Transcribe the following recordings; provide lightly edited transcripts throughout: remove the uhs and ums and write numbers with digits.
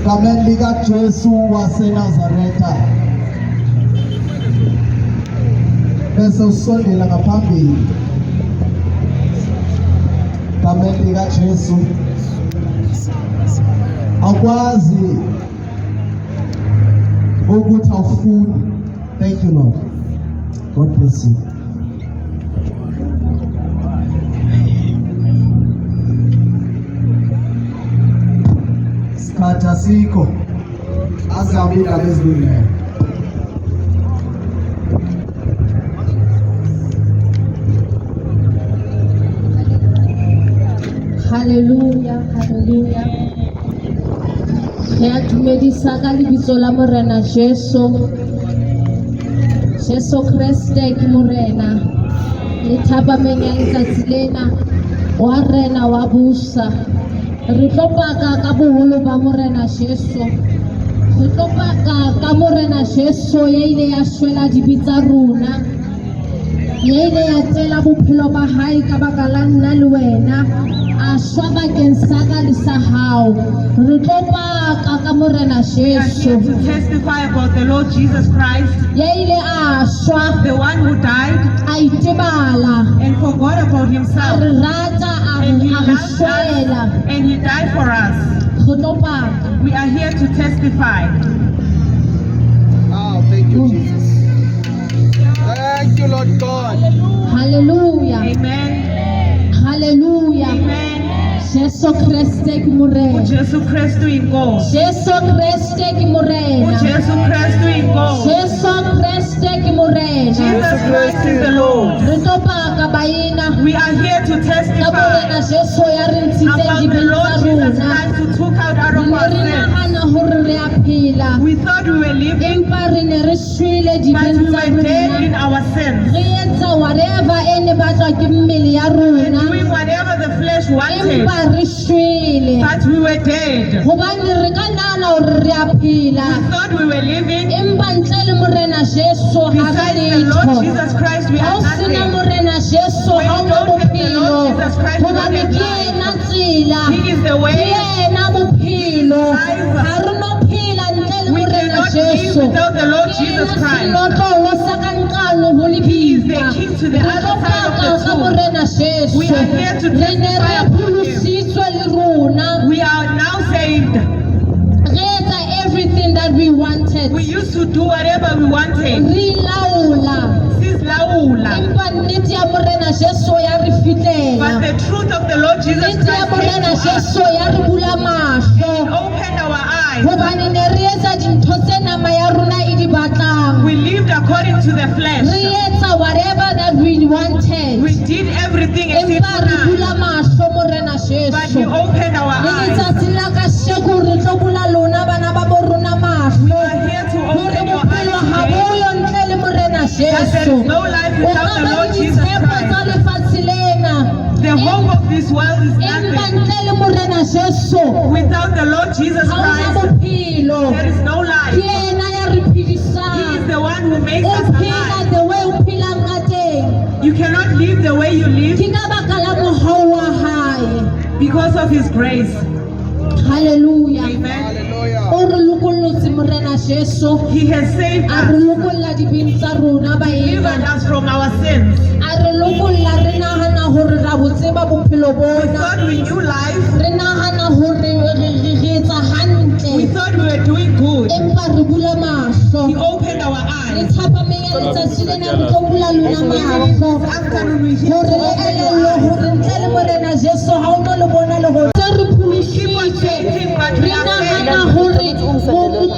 Amen. Lika Jesu wase Nazareta. Bese usondela ngaphambili. Amen. Lika Jesu. Akwazi ukuthi awufuni. Thank you, Lord. God bless you. Sikhathi asikho azihambe indaba ezilungileyo. Hallelujah, hallelujah. Re dumedisa ka lebitso la Morena Jesu. Jesu Kriste ke Morena. Le thapameng ya letsatsi lena wa rena wa busa. Re tlo paka ka boholo ba Morena Jesu. Re tlo paka ka Morena Jesu ya ile ya shwela dibitsa rona. Ya ile ya tela bophelo ba hae ka baka la nna le wena. A shwa bakeng sa ka le sa hao. Re tlo paka ka Morena We are here Jesu. to testify about the Lord Jesus Christ, Ya ile a shwa the one who died a itebala. and forgot about A himself, re rata a and he re loved us, shwela. and he died for us. Re tlo paka. We are here to testify. Oh, thank you, Jesus. Thank you, Lord God. Hallelujah. Amen. Hallelujah. Amen. Jesu Kriste ke Morena. Jesu Kristu inkosi. Jesu Kriste ke Morena. Jesu Kristu inkosi. Jesu Kriste ke Morena. Jesus Christ is the Lord. Re tlo paka baina. We are here to Ka testify Morena Jesu ya re ntshitseng about the dibeng Lord tsa Jesus rona. Christ who took out our Re ne re sins. nagana hore re a phela. We thought we were living, Empa re ne re shwele but dibeng we tsa were dead in rona. our sins, Re etsa whatever e ne batlwa ke mmele ya rona. doing whatever the flesh wanted, Empa re shwele. but we were dead. Hobane re ka nahana hore re a phela. We thought we were living. Empa ntle le Morena Jesu ha re Besides the Lord letho. Jesus Christ, we Ha are o sena nothing. Morena Jesu When ha you o na don't have the bophelo. Lord Jesus Christ, you don't Hobane have ke life. yena tsela. He is the Ke way. yena bophelo. life. Ha re no phela ntle le We Morena cannot live Jesu. without the Lord Ke Jesus yena Christ. senotlolo sa ka nqalo ho He is the lebitla. key to the Re other tlo side of paka the ka tomb. Morena Jesu. We are here to Re ne testify re about him. pholositswe le rona. We are now saved. Re etsa everything that we wanted. We used to do whatever we wanted. Re laola. Sis laula. Empa nnete ya Morena Jesu ya re But fitlela. the truth of the Lord Jesus Nnete ya Christ came Morena to us Jesu ya re bula and mahlo. opened our eyes. Hobane ne re etsa dintho tse nama ya rona e di batlang. We lived according to the Re flesh. etsa whatever that we wanted. We did everything as if Empa re bula mahlo Morena but He Jesu. opened our Le eyes. letsatsi la kasheko re tlo bula lona bana ba bo rona We mahlo. are here to Hore open your bophelo eyes ha today. boyo ntle le Morena That there Jesu. is no life O without ka the ba Lord le Jesus ditshepo tsa Christ. lefatshe lena. The hope of this world is Empa nothing. ntle le Morena Jesu Without the Lord Jesus ha ona Christ, bophelo. there is no Ke life. yena ya re He is phedisang. the one who makes O us phela alive. the way o phelang ka teng. You cannot live the way you live Ke ka baka la mohau wa hae. because of His grace. Hallelujah. Amen. Hallelujah. O re lokollotse Morena Jesu. He has saved A re us, lokolla dibeng tsa rona delivered baena. us from our sins. A re lokolla re nahana hore ra bo tseba bophelo We bona. thought we knew life. Re nahana hore re etsa We hantle. thought we were doing good. Empa re bula mahlo. He opened our Le eyes. thapameng ya letsatsi lena re tlo bula lona mahlo. This afternoon we hear Hore to le open your elellwe eyes. hore ntle le Morena Jesu ha o no le bona le hore se re Keep on pholositswe. changing, but we Re are nahana saved. hore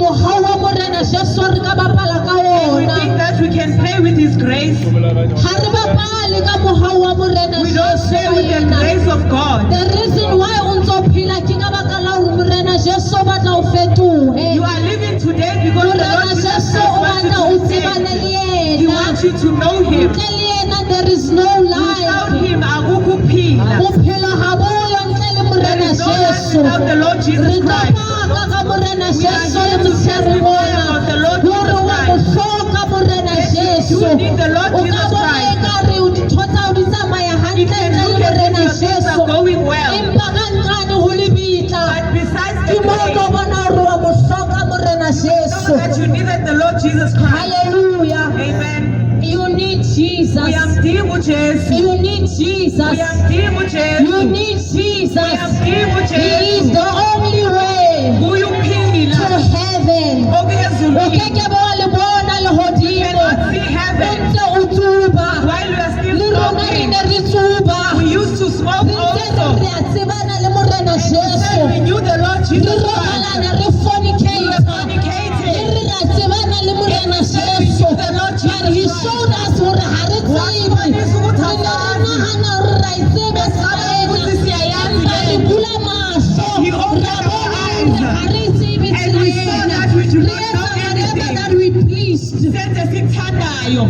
mohau wa Morena Jesu re ka bapala ka We think ona. that we can play with His grace. Ha re bapale ka mohau wa Morena We don't Jesu play with the baena. grace of God. The reason why o ntso phela ke ka baka la hore Morena Jesu o batla o fetohe. You are living today because the Lord Morena Jesus Jesu Christ o wants batla o you to tsebane save. le He yena. wants you to know Him. Ntle le yena there is no Without life. Him, akukuphila. Bophelo ha boyo ntle le There Morena is no life Jesu. without the Lord Re Jesus tlo Christ. paka ka Morena We are Jesu here le to motshehare testify mona. about the Lord Hore Jesus wa mo Christ. hloka Morena Yes, Jesu. you need the Lord O ka Jesus bona Christ. ekare o ditho tsa hao di tsamaya It hantle can ntle look le as if Morena your things Jesu. are going well. Empa ka nqane ho lebitla. But besides Ke the moo o tlo grace, bona hore wa mo Lord Jesus Christ. Hallelujah. Amen. You need Jesus. Uyamdinga uJesu. You need Jesus. Uyamdinga uJesu. You need Jesus. Uyamdinga He is uJesu. the only way Nguye to ukuphila heaven. okuya ezulwini. Ukeke bawalibona lehodimo. Cannot see heaven Ntse utuba. while we are still Le rona re smoking. ne re tsuba. We used to smoke Re ntse also. re a tsebana le Morena And we said Jesu. we knew the Lord Re Jesus Christ. robalana re We were fornicate. fornicating. Re a tsebana le Morena Jesu. But he showed us hore ha re tsebe. Re ne re nahana hore ra itseba sa yena. Empa re bula mahlo. He opened Ra our bona eyes. hore ha re tsebe And we saw tsela. that we do Re not know etsa whatever anything. that we pleased. Senze sithandayo.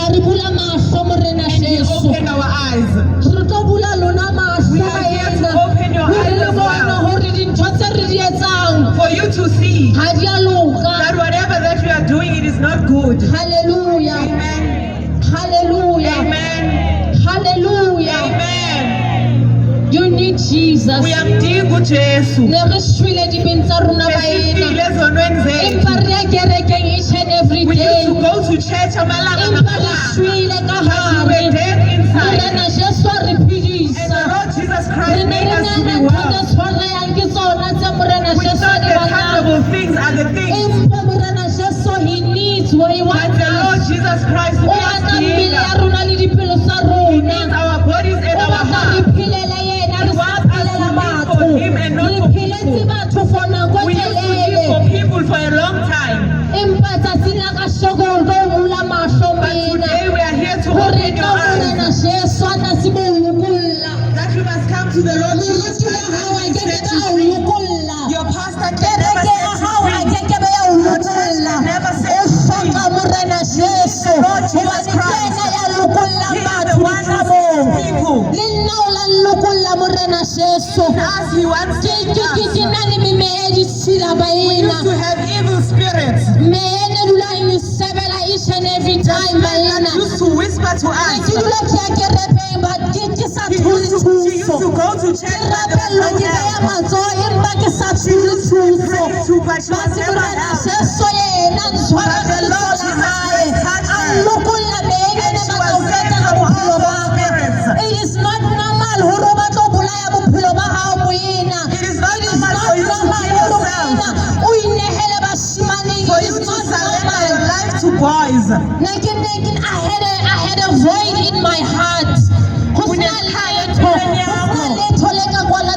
A re bula mahlo Morena He Jesu. opened our eyes. Re tlo bula lona mahlo We a are here ena. to open your Hore eyes le as bone well. hore dintho tse re di etsang For you to see ha di a loka. that whatever that you are doing, it is not good. Hallelujah. Amen. Hallelujah. Amen. Hallelujah. Amen. You need Jesus. Uyamdinga uJesu. Ne re shwele dibeng tsa rona ba Besifile ena. ezonweni zethu. Empa re ya kerekeng each and every We used day. to go to church amalanga Empa re ngamalanga. shwele ka But we were hare. dead inside. Morena Jesu a re And the phedisa. Lord Jesus Re Christ ne made re us to be nahana ntho tse well. tshwanang ke tsona tse Morena We Jesu a thought di the batlang. tangible things are the things. Empa Morena Jesu he needs what he But wants the Lord us. Jesus Christ O wants batla to mmele heal ya us. rona le dipelo tsa He needs rona. our bodies and O our batla re hearts. philele yena re He sa wants us phelela to live batho. for him and not Re for philetse people. batho for nako e We used to live telele. for people for a long time. Empa tsatsing la kasheko re tlo bula mahlo But mena. today we are here to Hore open ka your Morena eyes. Jesu a tla se mo lokolla. That you must come to the Lord Jesus Moruti wa Christ hao a and ke set ke you ba o free. lokolla. Your pastor can never Kereke ya set hao a you free. ke ke ba ya o lokolla. Never O set you free. hloka Morena Jesu. Lord Jesus Hobane ke Christ. yena ya lokollang He is batho the one who ditlamong. sets people. Le nna o la nlokolla Morena Jesu. As he wants to Ke na le memeya ditshila ba We ena. used to have evil spirits Meya ene dula e nsebela each and every time ba ena. that used to whisper to Ke us. dula ke ya kerepeng but ke sa She thole used to thuso. go to church Ke but there rapella was ke no beya help. matsoho empa ke sa She thole used to pray thuso. to, but she was Base never Morena helped. Jesu yena ntshwara But ka the Lord letsoho la Jesus hae. Christ touched A her. nlokolla meya And ene she batla was ho saved fetela from all bophelo those ba ka. spirits. It is not normal hore o batla ho bolaya bophelo ba hao moena. It is not It is normal not for you to normal kill hore yourself. moena o inehele bashimaneng. For It you is to not surrender your normal. life to boys. I had a void in my heart.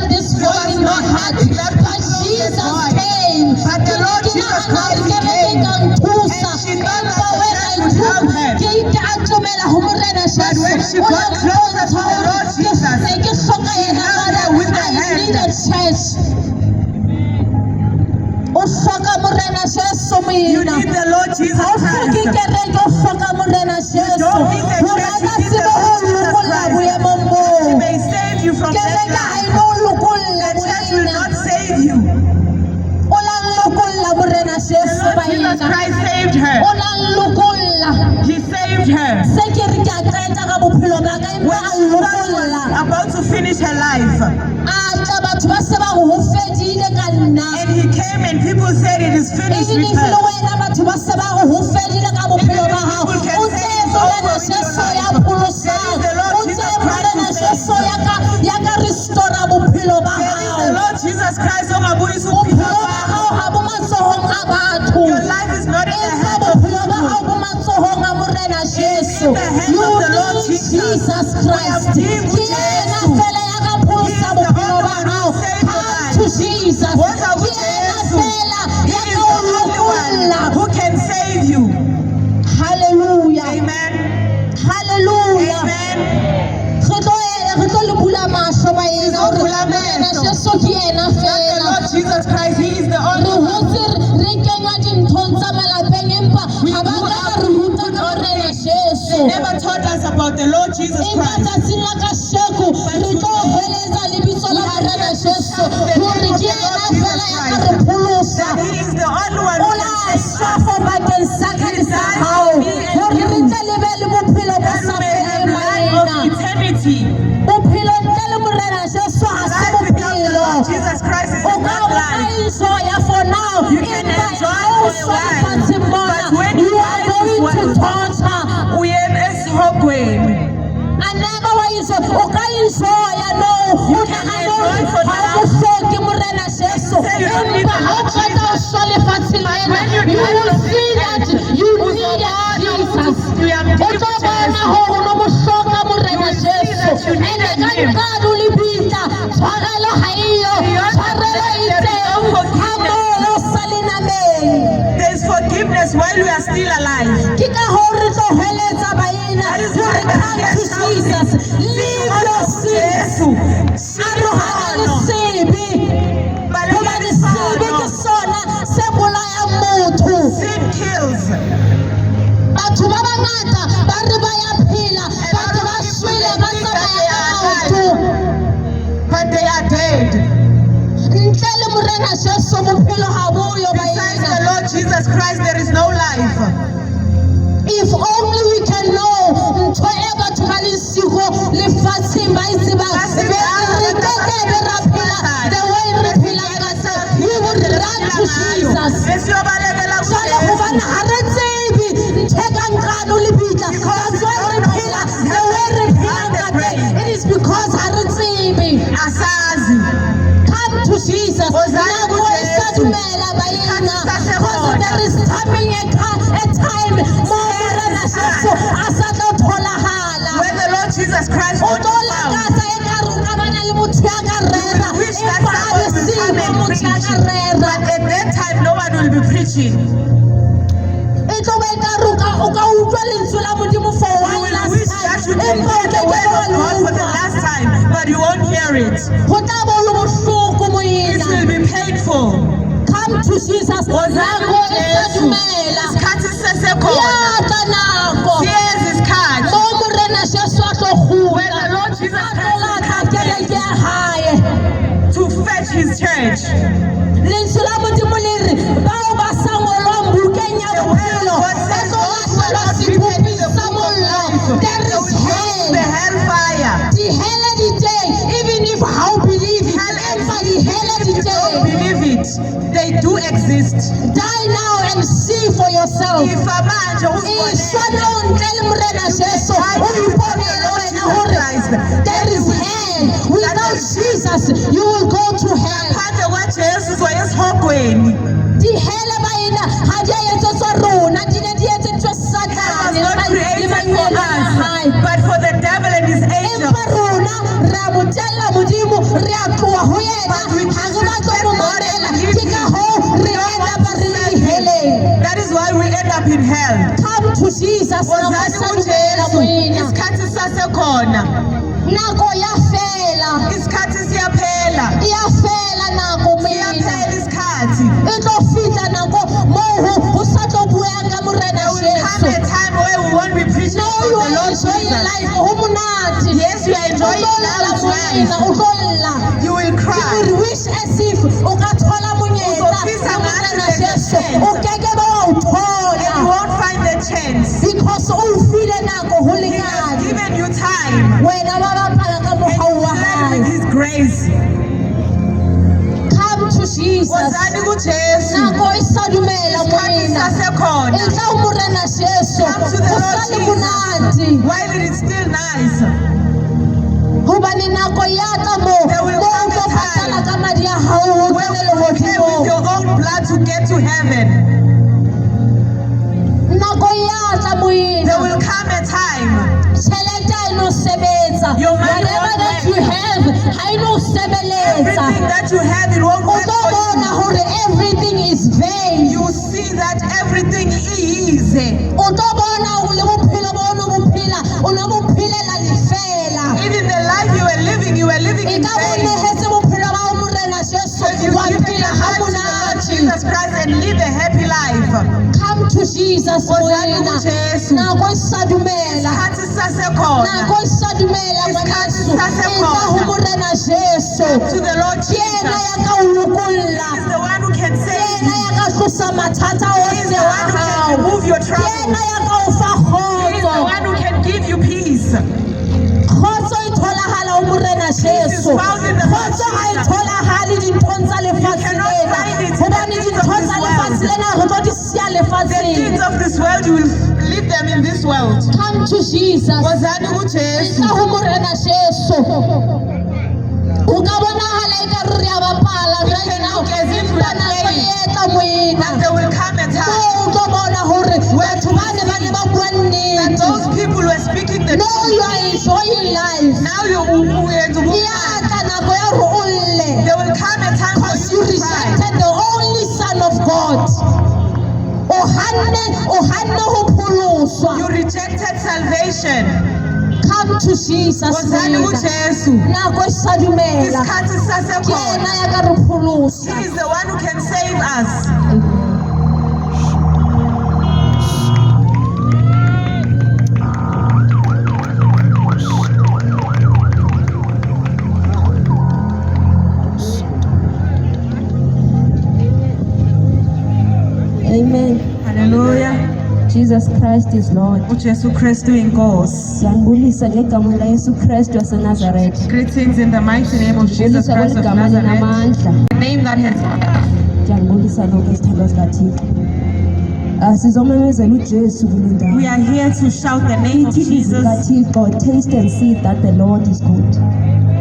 This void in my heart. But Jesus came. But the Lord Jesus Christ came. And she thought that the church would help her. But when she got closer to the Lord Jesus, she held her with her hand. I need a church. O hloka Morena Jesu You moena. need the Lord Jesus Ha o hloke Chrisst. kereke, o hloka Morena Jesu. don't need the Hore church, a ka you need the tsebe ho Lord Jesus lokolla Christ. boemong He boo. may save you from Kereke that ha e life. no lokolla The church will moena. not save you. O la nlokolla Morena The Jesu Lord Jesus baena. Christ saved her. O la nlokolla. He saved her. Se ke re ke a qeta ka bophelo ba ka empa When a she was nlokolla. about to finish her life, A tla batho ba se ba re ho fedile ka nna. and he came and people said it is finished Even with if le her. wena batho ba se ba re ho fedile ka bophelo ba hao. O tsebe Morena Jesu ya pholosang. O tsebe Morena Jesu ya ka restore bophelo ba There is the hao. Lord Jesus Christ ongabuyisa Bophelo ukuphila ba kwakho. hao ha bo matsohong a batho. Your life is not in the Empa hands of bophelo ba people. hao bo matsohong a Morena Jesu. in the hands of the Lord You need Jesus. Jesus Christ. We have Ke yena Jesu. fela ya ka pholosa He is the bophelo only ba one who hao. saved your Come life. to Jesus. Woza Ke yena kuJesu. fela He ya is ka the o only one lokolla. who can save you. Hallelujah. Amen. Hallelujah. Amen. Re tlo le bula mahlo ba ena hore bula Morena mahlo. Jesu ke yena That the fela. Lord Jesus Christ, He is the Re only one. hotse re kenywa dinthong tsa malapeng empa ha ba ka ba re ruta ka Morena Jesu. They never taught us about the Lord Jesus Empa Christ. tsatsing la kasheko re tlo hweletsa lebitso la Morena Jesu hore ke yena fela ya ka re pholosa. That He is the only one O who la can save us. shafo bakeng sa ka le sa hao hore re tle le be le bophelo bo That sa we may have feleng life of baena. eternity. Bophelo ntle le Morena Jesu ha se Life without the bophelo. Lord Jesus Christ is O ka not o ka life. enjoya for now You can empa enjoy ha o for a sa while, lefatsheng mona but o ka enjoya no o nagana hore ha o hloke morena Jesu empa ha o qeta o shwa lefatsheng lena you will see that you need Jesus o tlo bona hore o no mo hloka morena Jesu ene ka nqado le bitla tshwarelo ha eyo tshwarelo itseng ha mo sa lenameng. There is forgiveness while we are still alive. Ke ka hore tlo hweletsa baina hore come to Jesus, leave your sins, arohana le sebe hobane sebe ke sona se bolayang motho. Sin kills. Batho ba bangata ba re ba ya phela batho ba shwele ba tsamaya ka maoto But they are dead. ntle le morena Jesu bophelo ha boyo Besides the baina. Lord Jesus Christ, there is no life. If only we can know ntho e batho ba le siko lefatsheng ba itse ba be re ke be ra phela the way re phela ka tse we would run to Jesus. Jwale hobane ha re tsebe ntho ka nqano le bitla that's why re phela the way re phela ka tse it is because ha re tsebe. Asazi. Come to Jesus. Nako e sa dumela baina because there is coming a time mo morena Jesu a sa tlo tholahala. When the Lord Jesus Christ O will tlo come, lakatsa e ka re o ka bana le motho ya ka rera wish that empa a le someone will siko come and motho preach. ya ka rera. But at that time, no one will be preaching. E tlo ba e ka re o ka utlwa lentswe la Modimo for You one will last wish time that you can empa o hear the ke word of God for the utlwa. last time, but you won't hear it. Ho tla ba le bohloko It moena. will be painful. Come to Jesus. Nako e sa dumela Isikhathi sisesekhona. yata nako Siyeza isikhathi. mo morena Jesu a tlo When the kgutla Lord Jesus a tlo Christ will lata come back kereke ya hae. to fetch his church. Lentswe la Modimo le re bao ba sa ngolwang bukeng ya bophelo ba tlo lahlehelwa seboping sa mollo. There They is will go to the hell. hellfire. Dihele di teng even if ha o believe it empa dihele di You don't teng. believe it. They do exist. Die now and see for yourself. Ifa manje uzibone. Isana ntle le morena Jesu o iponele wena hore there is hell. Without Jesus you will go to hell. Ngaphandle kwaJesu uzoya esihogweni. Dihele baina ha di a etsetswa rona di ne di etsetswa It was Satane not le created for manyelo a us, hae. but for the devil and his angels. Empa rona re a motella Modimo re a tloha ho yena ha re batla ho mo mamela ke ka hoo re enda ba re le diheleng. That is why we end up in hell. Come to Jesus nako Wozani sa dumela kuJesu. moena. Isikhathi sasekhona. Nako ya fela Isikhathi siyaphela. iyafela nako mina Siyaphela isikhathi. e tlo fihla nako moo ho sa tlo bueang ka morena There will come a Jesu. time where we won't be preaching No, about you the are Lord enjoying Jesus. life ho monate. Yes, we are enjoying O tlo lla life. moena o tlo lla. You will You cry. will wish as if o ka thola monyetla Uzofisa ka ngathi morena there's a Jesu chance. o keke ba wa o And you thola won't find the chance. because o file nako ho He has lekane. given you time. Wena ba bapala ka mohau wa Play hae. with his grace. Come to Jesus. Wozani kuJesu. Nako e sa dumela Isikhathi moena. sasekhona. E tla ho morena Jesu Come to the ho Lord sa le Jesus. monate While it is still nice, hobane nako ya tla mo There will mo o come a tlo time patala ka madi a hao o where tsene you pay with lehodimong. your own blood to get to heaven. Nako ya tla moena There will come a time. tjhelete ha e no sebetsa Your money whatever won't that work. you have ha e no sebeletsa. Everything that you have, it won't O work tlo for bona hore everything is vain. you. You see that everything is. O tlo bona hore le bophelo bo o no bo phela o no bo phelela lefela. Even the life you were living E in ka vain. bonehetse bophelo ba ho morena Jesu If you wa give phela your ha life to the Lord monate. Jesus Christ and live a happy life. Come to Jesus Wozani moena. kuJesu. Nako e sa dumela. Isikhathi sasekhona. Nako e sa dumela Isikhathi ngwaneso. sasekhona. E tla ho morena Jesu. To the Lord Ke yena Jesus. ya ka o lokolla. He is the one who can Ke save yena you. ya ka tlosa mathata He is ohle the a one who can hao. remove your Ke troubles. yena ya ka o fa He is the kgotso. one who can give you peace. Kgotso e tholahala ho morena Jesu. found in the Lord Kgotso ha e Jesus. tholahale dinthong tsa lefatshe cannot lena. find it in the Hobane things dintho of this tsa world. The things of this world, you will leave them in this world. Come to Jesus. Wozani kuJesu. Ukabona ikaruri abaphala right now. That they will come and tell that those people who are speaking the no, truth. you are enjoying life. Now they will come and tell Because you rejected the only Son of God. you rejected salvation. Come to Jesus. Wozani kuJesu. Isikhathi sisasekhona. He is the one who can save us. Amen. Hallelujah. Jesus Christ is Lord. uJesu Kristu inkosi. Siyambulisa ngegama la Yesu Kristu waseNazaretha. Greetings in the mighty name of Jesus Ngibulisa Christ of kweligama Nazareth. linamandla. The name that has Ngiyambulisa lokho esithandwa sikaThixo. Sizomemezela uJesu kule ndawo. we are here to shout the name of Ithi ilizwi Jesus. likaThixo, taste and see that the Lord is good.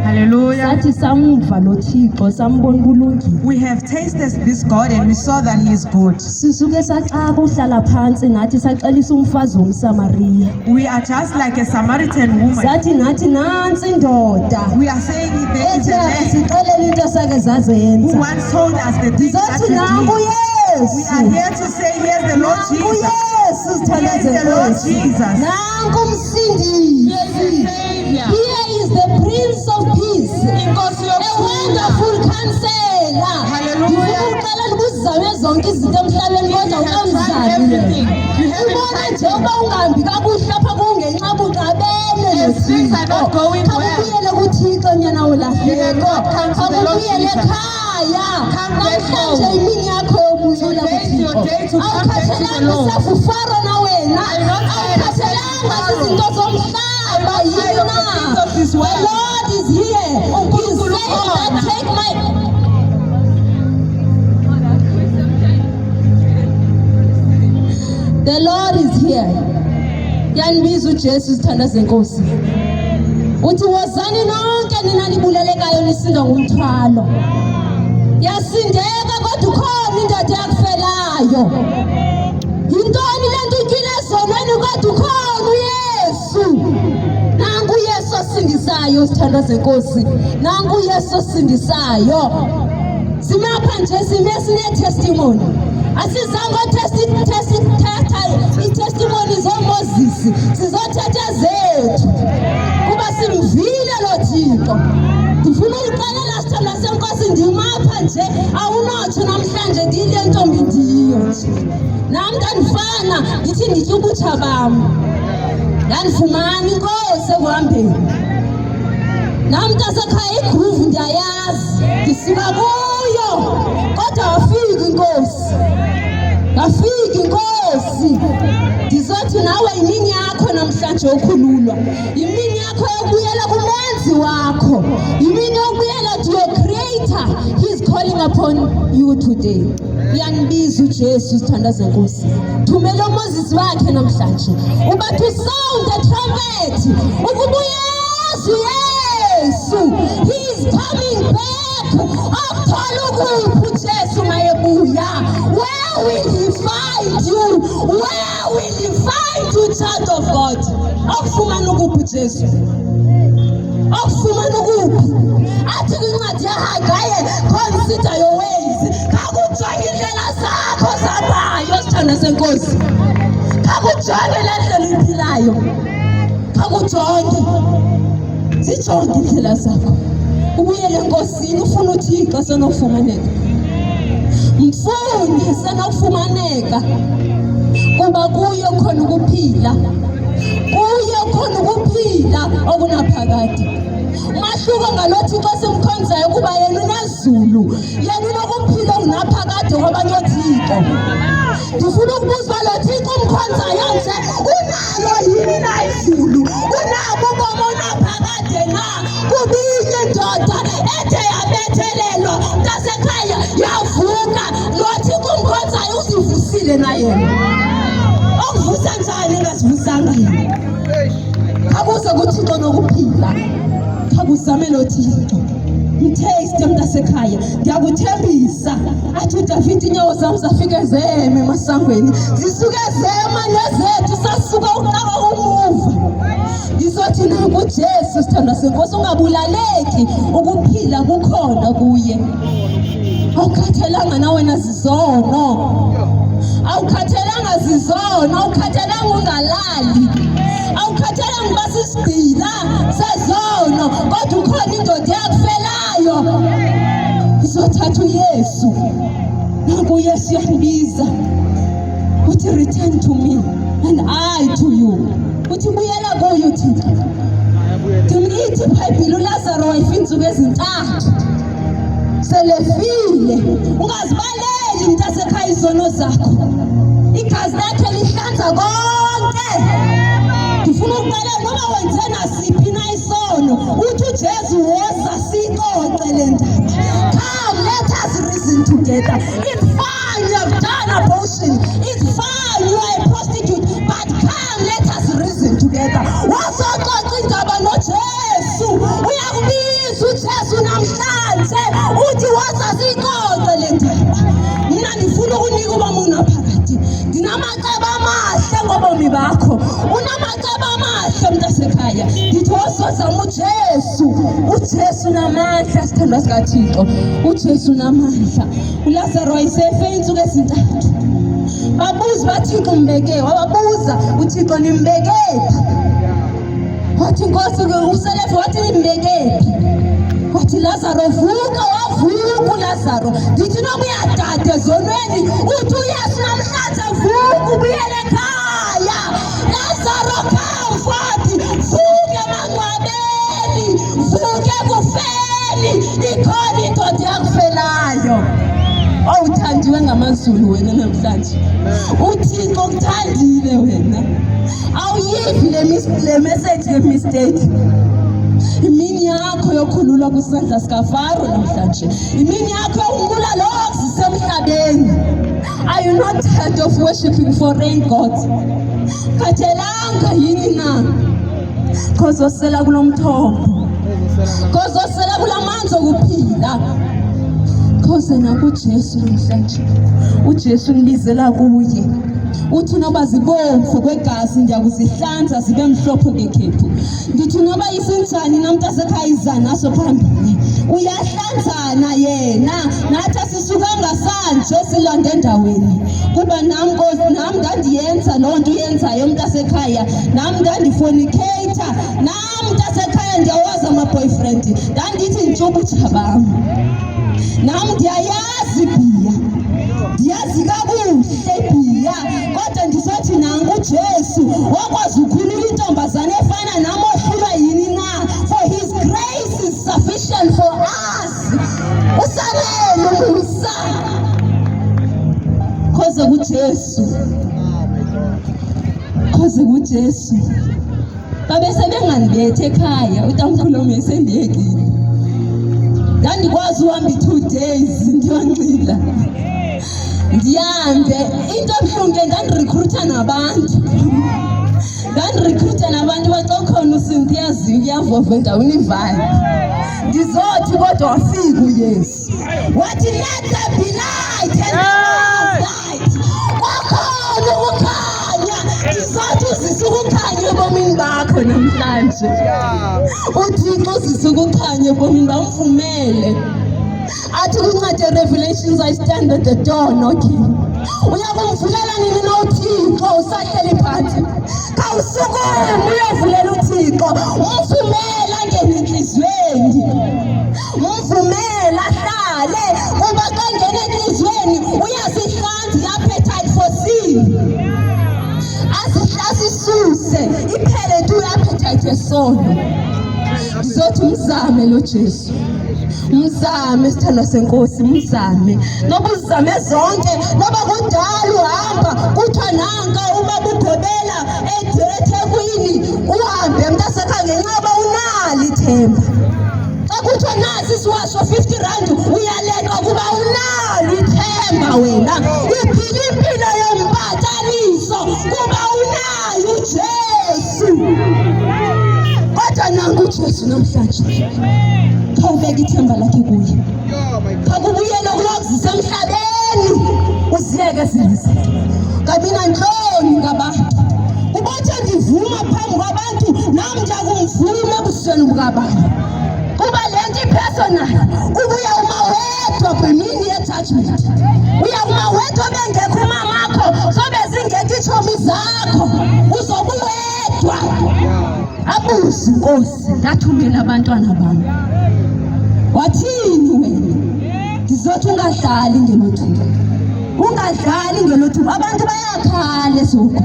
Hallelujah. Sathi samva lo Thixo sambona kulungile. We have tasted this God and we saw that He is good. Sisuke saxaka uhlala phansi nathi saxelisa umfazi womSamariya. We are just like a Samaritan woman. Sathi nathi nansi indoda. We are saying there is Ethe a man asixelele into sake who zazenza. once told us the things that Sizothi we nanku do. We are Yesu. here to say, here's the Lord Nanku Jesus. Yesu sithanda Here's the Lord zenkosi. Jesus. Nanku umsindisi. Savior. Here is the Prince of Peace. Inkosi A yokuthula. wonderful counselor. Hallelujah. Ngifuna uqala libuzame zonke izinto emhlabeni kodwa You have tried ukamzamile. everything. You haven't Ubona tried nje uba ungahambi kakuhle apha kungenxa buqabele Yes, things are not going well. Akubuyele kuThixo nyana You have ulahleko. not come to the Lord Akubuyele Jesus. ekhaya. Come back Namhlanje home. imini yakho yokubuyela Today is your kuThixo. day to come back to the Awukhathalanga Lord. usafufaro na wena. I'm not tired of Awukhathalanga saying zizinto I'm zomhlaba not tired of the yina. things of this The world. Lord is here. He's uNkulunkulu saying that ukhona. take my The Lord is here. Yanbiza uJesu sithanda zenkosi. Uthi wozani nonke nina libulelekayo nisindwa ngumthwalo. Yasindeka kodwa ukhona indoda yakufelayo. Yintoni lento utyile ezonweni kodwa ukhona uYesu. Nangu uYesu osindisayo sithanda zenkosi. Nangu uYesu osindisayo. Simapha nje sime sine-testimony. Asizange thetha i-testimony zoMoses. Sizothetha zethu. Kuba simvile lo Thixo. Ndifuna ukuqalela sithanda senkosi ndimapha nje awunotsho namhlanje ndiyile ntombi ndiyo nje. Nam ndandifana ndithi nditya ubutsha bam. Ndandifumana inkosi ekuhambeni. Nam mntasekhaya igroove ndiyayazi. Ndisuka kuyo. Kodwa wafika inkosi. Yafika inkosi. Ndizothi nawe imini yakho namhlanje yokhululwa. Imini yakho yokubuyela kumenzi wakho. Imini yokubuyela to your creator. He is calling upon you today. Yanbiza uJesu sithanda zenkosi. Thumela uMoses wakhe namhlanje. Ubathi sound the trumpet. Ukuba uYesu Yesu. He is coming back. Akuthola ukuphi uJesu mayebuya. Where will he find you? Where will he find you, child of God? Akufumana ukuphi uJesu? Akufumana ukuphi? Athi kwincwadi yaHagaye, consider your ways. Kakujonge indlela zakho zabayo sithanda senkosi. Kakujonge le ndlela uyiphilayo. Kakujonge. Zijonge indlela zakho. Ubuyele enkosini ufuna uThixo senokufumaneka. Mfuni senokufumaneka. Kuba kuyo khona ukuphila. Kuyo khona ukuphila okunaphakade. Umahluko ngalothi Thixo simkhonzayo kuba yena unezulu. Yena unokuphila okunaphakade kwabanye oThixo. Ndifuna ukubuza lo Thixo umkhonzayo nje unalo yini na izulu? Unabo ubomi onaphakade na? Kubinye indoda ethe yabethelelwa mntasekhaya yavuka lo Thixo umkhonzayo uphile na yena. Awuvusa njani engasivusanga yena? Kabuze kuThixo nokuphila. Kabuzame lo Thixo. Mtaste mntasekhaya. Ndiyakuthembisa athi uDavide inyawo zami zafike zeme emasangweni. Zisuke zema nezethu sasuka uqaka umuva. Ngizothi nangu uJesu sithandwa senkosi ungabulaleki ukuphila kukhona kuye. Awukhathelanga nawe nazizono. Awukhathelanga zizono, awukhathelanga ungalali. Awukhathelanga ubasisigcina sezono, kodwa ukhona indoda yakufelayo. Izothatha uYesu. Nangu uYesu yambiza. Uthi return to me and I to you. Uthi buyela kuyo uThixo. Ithi iBhayibheli uLazaro wayefa insuku ezintathu. Selefile. Ungazibaleli mntasekhaya izono zakho. Igazi lakhe lihlanza konke. Ngifuna ukuqala ngoba wenze nasiphi na isono. Uthi uJesu woza sikoce le ndaba. Come, let us reason together. It's fine you have done abortion. It's fine you are a prostitute. But come, let us reason together. Wazoxoxa indaba noJesu. Uyakubiza uJesu namhlanje. Uthi woza sikoce le ndaba. Mina ndifuna ukunika uba munaphakade. Ndinamacebo amahle ngobomi bakho. Unamacebo amahle mntasekhaya. Ndithi wosozama uJesu. uJesu namandla sithandwa sikaThixo. uJesu namandla. uLazaro wayesefe insuku ezintathu. Babuza baThixo umbeke. Wababuza uThixo nimbekephi? Wathi Nkosi uSelefu wathi nimbekephi? Wathi Lazaro vuka, wavuka uLazaro. Ndithi noma uyadada ezonweni uthi uYesu namhlanje vuka ubuyele ekhaya. Lazaro come forth, vuka emangcwabeni, vuka ekufeni. Ikhona indoda yakufelayo. Awuthandiwe ngamaZulu wena namhlanje. uThixo ukuthandile wena. Awuyivi le message ngemistake. Imini yakho yokhululwa kwisandla sikaFaro namhlanje. Imini yakho yokunqula lokho sisemhlabeni. Are you not tired of worshiping foreign gods? Kathelanga yini na? Khozosela kulomthombo. Khozosela kulamanzi okuphila. Khoze nakuJesu namhlanje. uJesu ngibizela kuye. Uthi noba zibomvu kwegazi ndiyakuzihlanza zibe mhlophe ngekhephu. Ndithi noba isinjani namntasekhaya iza naso phambili. Uyahlanzana yena. Nathi asisuka ngasanje silande endaweni. Kuba nami ndandiyenza loo nto uyenzayo mntasekhaya. Nami ndandifornicator. Nami mntasekhaya ndiyawazi ama-boyfriend. Ndandithi ntshubutsha bam. Nami ndiyayazi ibhiya. Ndiyazi kakuhle ibhiya. Kodwa ndizothi nangu uJesu wakwazi ukhulula intombazane efana nami ohlulwa yini na. For his grace is sufficient for us. Usalele Musa. Khoze kuJesu. Khoze kuJesu. Babe sebengandibethe ekhaya utamkhulu mesendiyekile. Ndandikwazi uhamba 2 days ndiyoncila. Ndiyande into ebuhlungu ndandirecruiter nabantu. Ndandirecruiter nabantu bacokhona uCynthia ziyavova endaweni iVayo. Ndizothi kodwa wafika uYesu. Wathi let there be light and there was light. Kwakhona ukukhanya. Ndizothi uzise ukukhanya ebomini bakho namhlanje. uThixo uzise ukukhanya ebomini bamvumele. Athi kuncede Revelations, I stand at the door knocking. Uyakumvulela nini na uThixo usahleli phansi? Khawusukume uyovulela uThixo. Umvumela ngene enhlizweni. Umvumela hlale kuba xa ngene enhlizweni uyazihlanza i-appetite for sin. Asisuse iphele tu i-appetite yesono. Ndizothi mzame lo Jesu. Mzame sithandwa senkosi, mzame. Noba uzame zonke, noba kudala uhamba kuthiwa nanka uba bugobela eThekwini uhambe mntasekhaya ngenxeba unalo ithemba. Xa kuthiwa nasi siwasho 50 rand uyaleka kuba unalo ithemba. ithemba wena, iphila impilo yompataniso kuba unayo uJesu. Kodwa nangu uJesu namhlanje, khawubeka ithemba lakhe kuye, khakubuyela kulokuzisa emhlabeni, uziyeke zilise. Kabina nhloni ngabantu, ubathe ndivuma phambi kwabantu, nami ngiyakuvuma ebusweni bukaBaba. Kuba lento ipersonal, ubuya uma wedwa kwemini ye-judgment, uya uma wedwa bengekho umamakho, sobe zingekho ithomi zakho, uzobe uwedwa. Abuze Nkosi, ndathumela abantwana bami. Wathini wena? Ndizothi ungadlali ngelothuba, ungadlali ngelothuba. Abantu bayakhala sokho,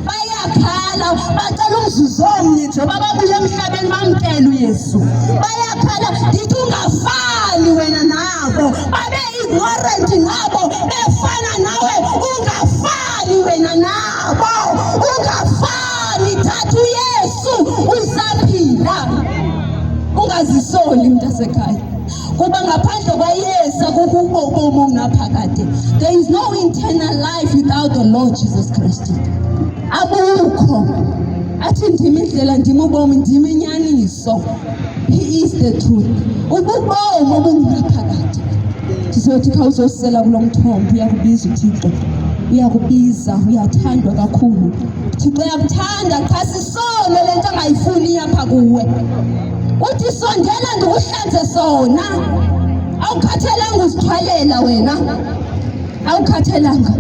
bayakhala, bacela umzuzu omnye nje babuye emhlabeni bamkele uYesu. Bayakhala, ndithi ungafani wena nabo, babe ignorant ngabo, befana nawe, ungafani wena nabo, ungafani. Thatha uYesu usaphila, ungazisoli mntasekhaya, kuba ngaphandle kwaYesu akukho ubomi obunaphakade. There is no eternal life without the Lord Jesus Christ. Abukho. Athi ndimi indlela, ndimi ubomi, ndimi inyaniso. He is the truth. Ububomi obungaphakade. Sizothi khawuzosela kulo mthombo, uyakubiza uThixo, uyakubiza, uyathandwa kakhulu. Uthixo uyakuthanda, cha sisone lento angayifuni yapha kuwe. Uthi sondela ndikuhlanze sona. Awukhathelanga uzithwalela wena, awukhathelanga.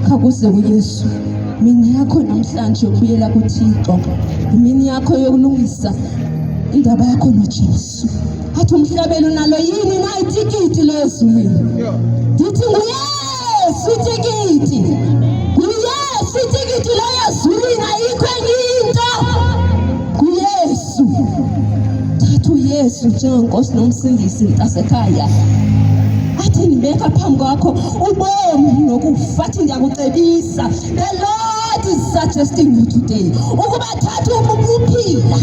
Khakuze uYesu, imini yakho namhlanje yokubuyela kuThixo, imini yakho yokulungisa indaba yakho noJesu. Athi umhlabeni unalo yini na itikiti lezulwini? Ndithi nguYesu itikiti, nguYesu itikiti lezulwini, ayikho enye into, nguYesu. Thatha uYesu njengenkosi nomsindisi mntasekhaya. Athi ndibeka phambi kwakho ubomi nokufa. Athi ndiyakucebisa, the Lord is suggesting you today ukuba thatha ukuphila.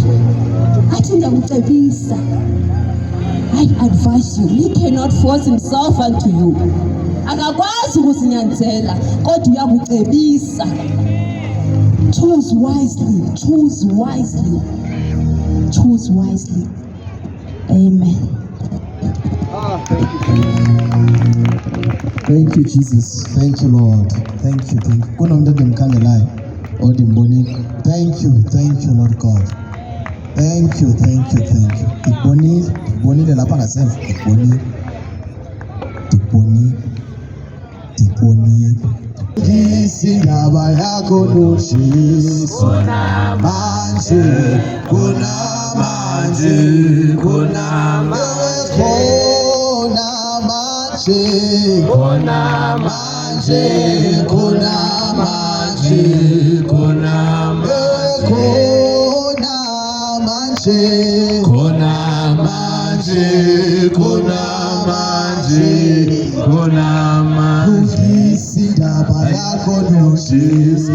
Athi ndiyakucebisa, I advise you, he cannot force himself unto you. Akakwazi ukuzinyanzela, kodwa uyakucebisa. Choose wisely, choose wisely, choose wisely. Amen. Thank you, Jesus. Thank you, Lord. Thank you. Thank you. Kunomntu endimkhangelayo odimbonile. Thank you, Lord God. Thank you. Ndibonile lapha ngasemva. Ndibonile. Isindaba yakho noJesu. Manje, isindaba yakho noJesu.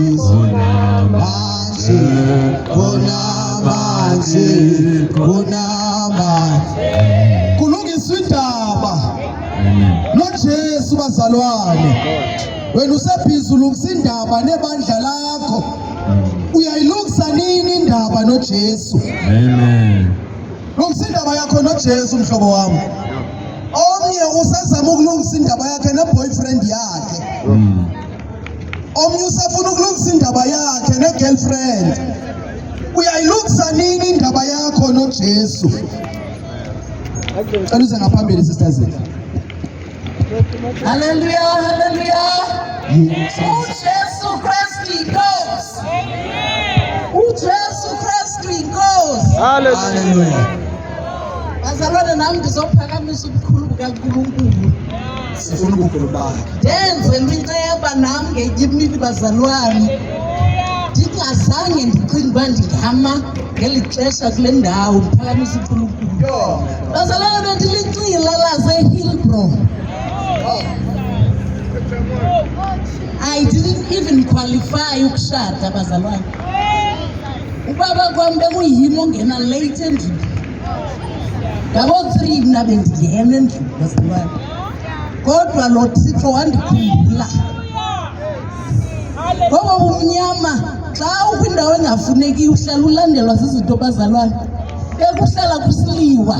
Kulungiswa indaba noJesu bazalwane. Wena usebhizi ulungisa indaba nebandla lakho. Uyayilungisa nini indaba noJesu? Amen. Lungisa indaba yakho noJesu mhlobo wami. Omnye usazama ukulungisa indaba yakhe neboyfriend yakhe. Omnye usafuna ukulungisa indaba yakhe negirlfriend. Uyayilungisa nini indaba yakho noJesu? Cela uze ngaphambili sister zethu. Hallelujah. uJesu Kristu inkosi. uJesu Kristu inkosi. Hallelujah. Bazalwane, nami ngizophakamisa ubukhulu bukaNkulunkulu. Sifuna ubukhulu bakhe. Ndenzelwe inceba nami ngenye imini bazalwane. Ndingazange ndicinge uba ndingama ngeli xesha kule ndawo ndiphakamisa uNkulunkulu. Bazalwane, bendilicila laseHillbrow. I didn't even qualify ukushada bazalwane. Ubaba kwami bekuyimi ongena late endlini. Ngabo 3 mna bendingena endlini bazalwane. kodwa lo Thixo wandikhumbula. Ngoba umnyama xa ukwindawo engafuneki uhlala ulandelwa zizinto bazalwane, bekuhlala kusiliwa.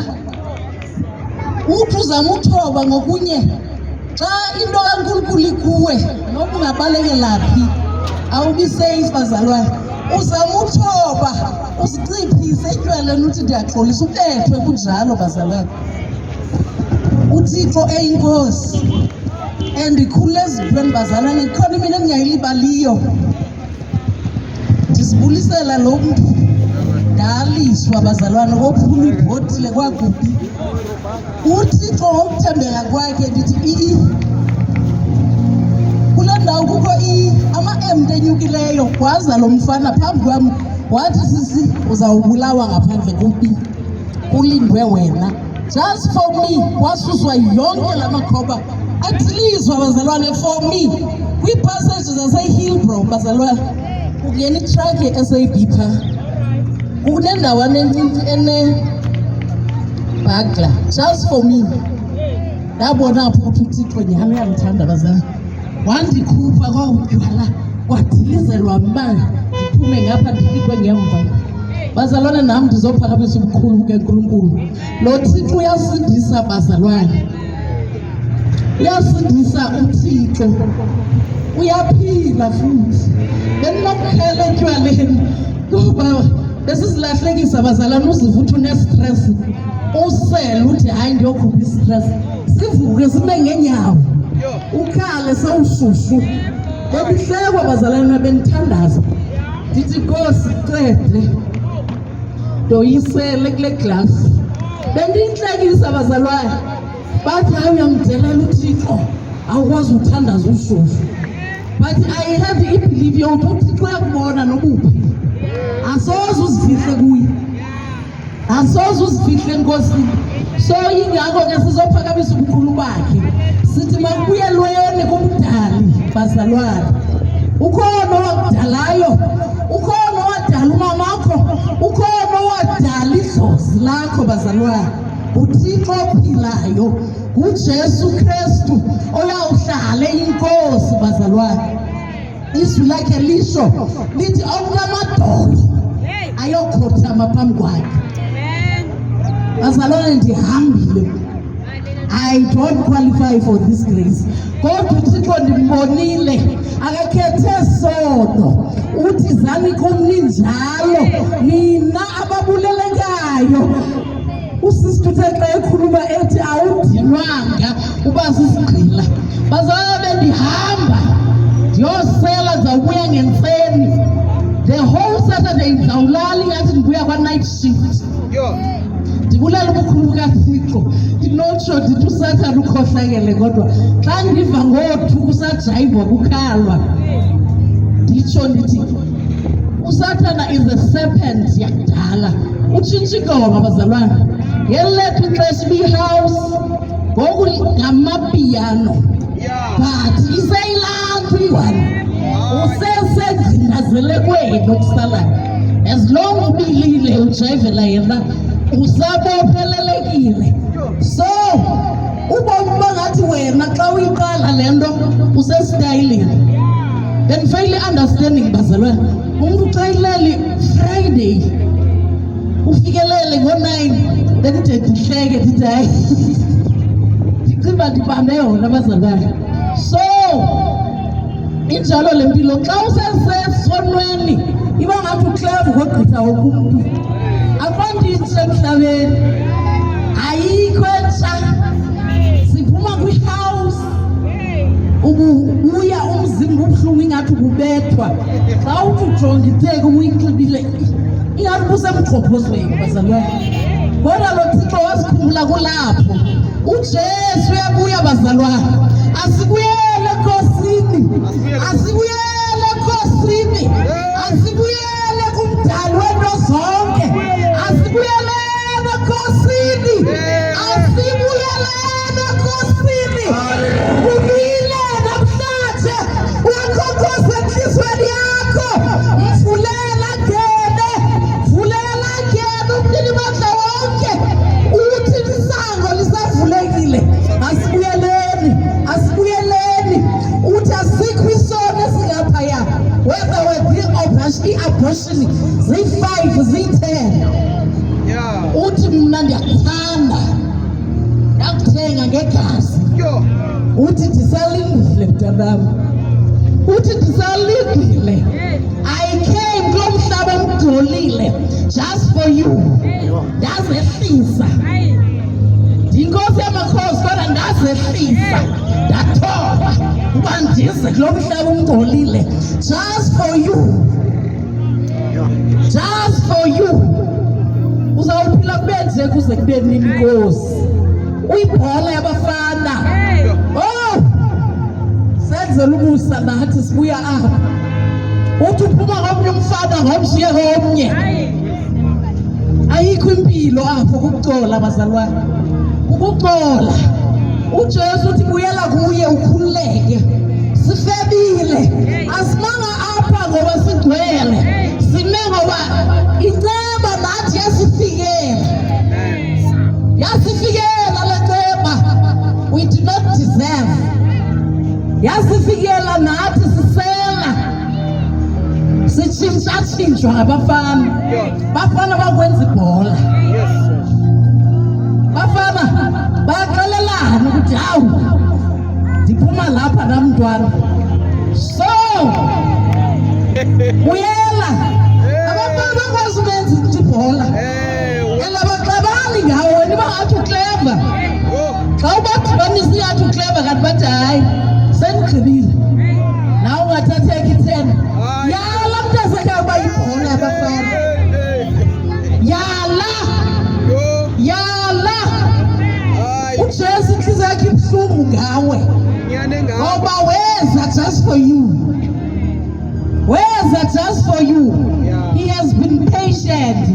Uthi uzama uthoba ngokunye xa into kaNkulunkulu ikuwe noba ungabalekela phi awubi safe bazalwane. Uzama uthoba uzinciphise etywaleni uthi ndiyaxolisa ubethwe kunjalo bazalwane. UThixo eyinkosi endikhule ezintweni bazalwane, khona mina endingayilibaliyo. Ndizibulisela lo mntu ndaliswa bazalwane kophula ibhotile kwakubi. UThixo ngokuthembeka kwakhe ndithi kule ndawo kukho ama-emde enyukileyo. Waza lo mfana phambi kwam wathi, sisi uzawubulawa ngaphandle kubi, kulindwe wena. Just for me kwasuswa yonke la makhoba athilizwa bazalwane for me kwii-passages zase-Hillbrow bazalwane. Kungena itrakhi ye-SAB phaa, kunendawana encinci enebhagla just for me. Ndabona apho ukuthi uThixo nyhani uyandithanda bazalwane, wandikhupha kwawutywala kwadilizelwa mbala ndiphume ngapha ndifikwe ngemva bazalwane. Nam ndizophakamisa ubukhulu bukaNkulunkulu. Lo Thixo uyasindisa bazalwane, uyasindisa uThixo, uyaphila futhi. Bendinokukhela etywaleni ngoba besizilahlekisa bazalwane. Uziva uthi une-stress, usele uthi hayi ndiyokhupha i-stress, sivuke sibe ngeenyawo, ukhale sewushushu. Bendihlekwa bazalwane, bendithandaza ndithi Nkosi cede ndoyisele kule glasi. Bendiyintlekisa bazalwane, bathi hayi uyamdelela uThixo awukwazi uthandaza ushushu. But I have i-belief yokuthi uThixo uyakubona nobuphi, asoze uzifihle kuye, asoze uzifihle enkosini. So yingakho ke sizophakamisa ubukhulu bakhe sithi makubuyelweni kumdali bazalwane. Ukhona owakudalayo, ukhona owadala umamakho, ukhona owadala idlozi lakho bazalwane. UThixo ophilayo nguJesu Kristu oyawuhlala eyinkosi bazalwane. Izwi lakhe lisho lithi awunamadolo ayokhothama phambi kwakhe. Bazalwane, ndihambile, I don't qualify for this grace. Kodwa uThixo ndimbonile akakhethe sono, uthi zani kumni njalo nina ababulelekayo. Usisi uThixo ekhuluma ethi awudinwanga uba sisigqila. Bazalwane, bendihamba ndiyosela ndizawubuya ngentseni. The whole Saturday ndizawulala ingathi ndibuya kwa-night shift. Ndibulela ubukhulu bukaThixo. Ndinotsho ndithi uSathane ukhohlakele, kodwa xa ndiva ngothu kusajayivwa kukhalwa nditsho ndithi uSathane is a serpent yakudala. Utshintsha ingoma bazalwane, ngelethu ixesha ibi-house ngoku ngamapiyano, but iseyilaa nto iyi-one usesegcinazele kwenu okusalayo. As long ubilile ujayivela yena usabophelelekile. So ubomi bangathi wena xa uyiqala le nto usesitayilini. Then fairly understanding bazalwane, umntu xa ilali Friday ufikelele ngo-9 then de ndihleke ndithi hayi ndicinga ndibambe yona bazalwane. So injalo le mpilo, xa usesesonweni iba ngathi ukleva ukogqitha woke umntu. Akho nto intle emhlabeni, ayikho entsha. Siphuma kwi-house ubuya umzimba ubuhlungu ingathi ububethwa. Xa uthi ujonga iteki ubuyinxibile ingathi ubusemgqobhozweni bazalwane. Kodwa lo Thixo wasikhumbula kulapho. uJesu uyabuya bazalwane. Asibuyele enkosini, asibuyele enkosini, asibuyele kumdali wento zonke, asibuyelele enkosini, asibuyelele enkosini. Umile namhlanje uyakhokhoza enhliziyweni yakho, mvulela ngene, vulela ngene umnini mandla wonke. Uthi isango lisavulekile, asibuyeleni. asikho isono esingaphaya whether i-abortion ziyi-5 ziyi-10 uthi mna ndiyakuthanda ndakuthenga ngegazi uthi ndisalindile mntanam uthi ndisalindile I came kulo mhlaba omdolile just for you ndazehlisa ndinkosi yamakhosi kodwa ndazehlisa ndathoba uba ndize kulo mhlaba omdolile just for you uzawuphila kube nje kuze kube nini nkosi uyibhola yabafana senzela ubusa nathi sibuya apha uthi uphuma komnye umfana ngomshiye komnye ayikho impilo apho kukucola bazalwane ukucola uJesu uthi buyela kuye ukhululeke sifebile asimanga apha ngoba sigcwele sime ngoba inceba nathi yasifikela le nceba we do not deserve yasifikela nathi sisela sitshintshatshintshwa bafana bakwenza ibhola bafana bayaxelelana ukuthi hawu ndiphuma lapha namntwana so buyela abafana bakwazi umenza ibhola abaxabani ngawo wena bangathi ukleva xa ubadibanisa iyathi ukleva kanti bathi hayi sendigqibile nawe ungathatheki 10 yala mntasekhaya uba yibhola yabafana yala uJesu inhliziyo yakhe ibuhlungu ngawe ngoba weza just for you he has been patient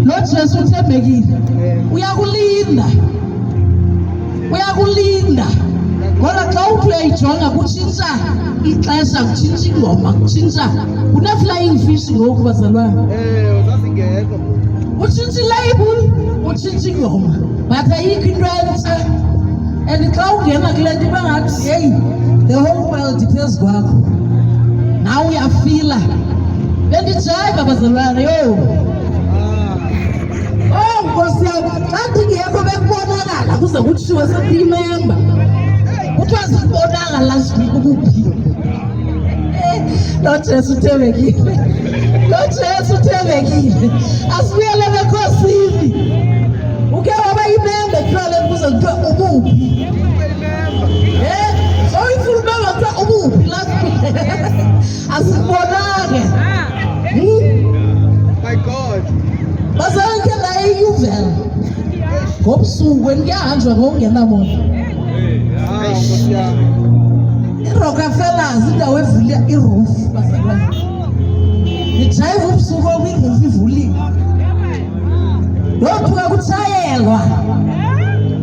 lo Jesu uthembekile uyakulinda ngoba xa uthi uyayijonga kutshintsha ixesha kutshintsha ingoma kutshintsha kune-flying fish ngoku bazalwane utshintsha ilabel utshintsha ingoma but ayikho into entsha and xa ungena kule nto bangathi heyi the whole world phezu kwakho nawe uyafila bendijayiva bazalwane nkosi yam xa ndingekho bekubonakala kuze kutshiwe sekuyimemba kuthiwa sikubonanga last week ukuphi lo Jesu uthembekile asibuyele ekhosini uke waba yimemba ekhaleni kuze kuthiwa ukuphi soyifuna umemba kuthiwa ukuphi last week asikubonake My God. bazanke naye iyuvela ngobusuku endikuyahanjwa ngokungenamoto iRockefellers indawo evule irufu bazalwane ndijayiva ubusuku obu irufu ivuliwe yothuka kutshayelwa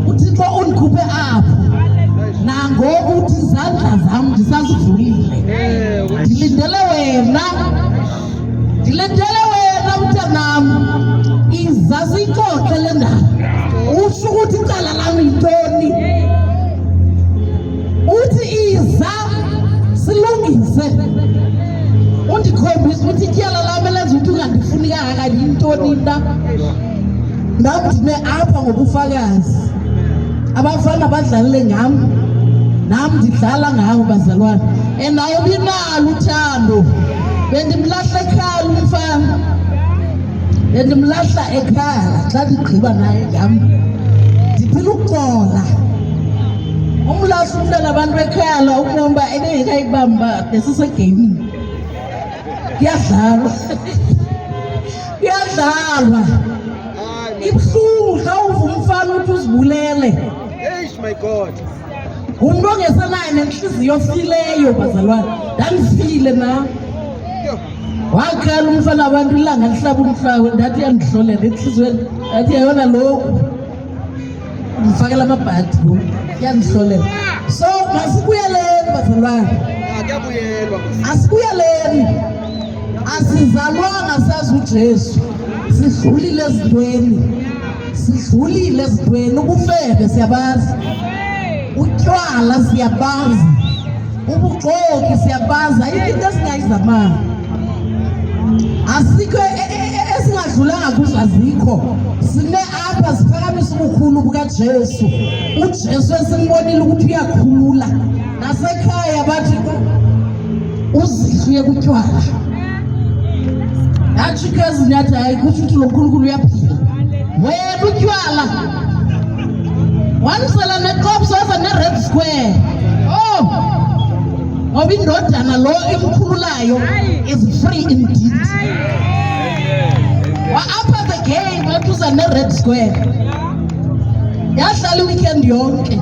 uthixo undikhuphe apho nangoku uthi izandla zam ndisazivulile ndilindele wena mntanam iza siyixoxe le ndaba usho ukuthi icala lami yintoni uthi iza silungise undikhombise ukuthi ityala lami elenza ukuthi ungandifuni kangakani yintoni na nam ndime apha ngobufakazi abafana badlalile ngam nam ndidlala ngawo bazalwane awubinalo uthando bendimlahla ekhaya umfana bendimlahla ekhaya xa ndigqiba naye ngam ndiphila ukuxola umlahla umntana abantu ekhaya lo ukunomba enengekayibamba besisegaming kuyadlalwa ibuhlungu xa uva umfana uthi uzibulele My God. ngumntu ongesenayo nenhliziyo ofileyo bazalwane ndandifile nam wakhala umfana abantu ilanga lihlaba umhlaba ndathi yandihlolela enhliziyweni ndathi yayona lokhu ndifakela amabhadi ngoku yandihlolela so masibuyeleni bazalwane asibuyeleni asizalwanga sazi uJesu sidlulile ezintweni ubufebe siyabazi utywala siyabazi ubuxoki siyabaza ayikho into esingayizamanga asikho esingadlulanga kuzo azikho sine apha siphakamisa ubukhulu bukaJesu uJesu esimbonile ukuthi uyakhulula nasekhaya bathi uzihluye kutywala yathi kezini yathi hayi kusho ukuthi lo nkulunkulu uyaphila wena utywala wanisela neqopso waza ne-red square ngoba indodana lo imkhululayo is free indeed wa-upper the game watuza ne-red square yahlala iweekend yonke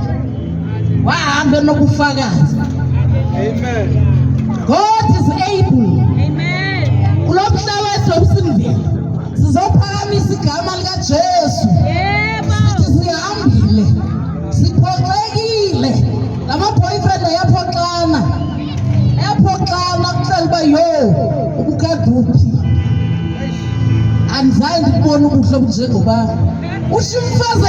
wahamba enobufakazi. God is able. Kulo mhlaba eDobsonville sizophakamisa igama likaJesu sithi sihambile siphoxekile lama-boyfriend ayaphoxana kuhlala uba yo ubukaduphi andizange ndibone ubuhle obunjengoba ushiya umfazi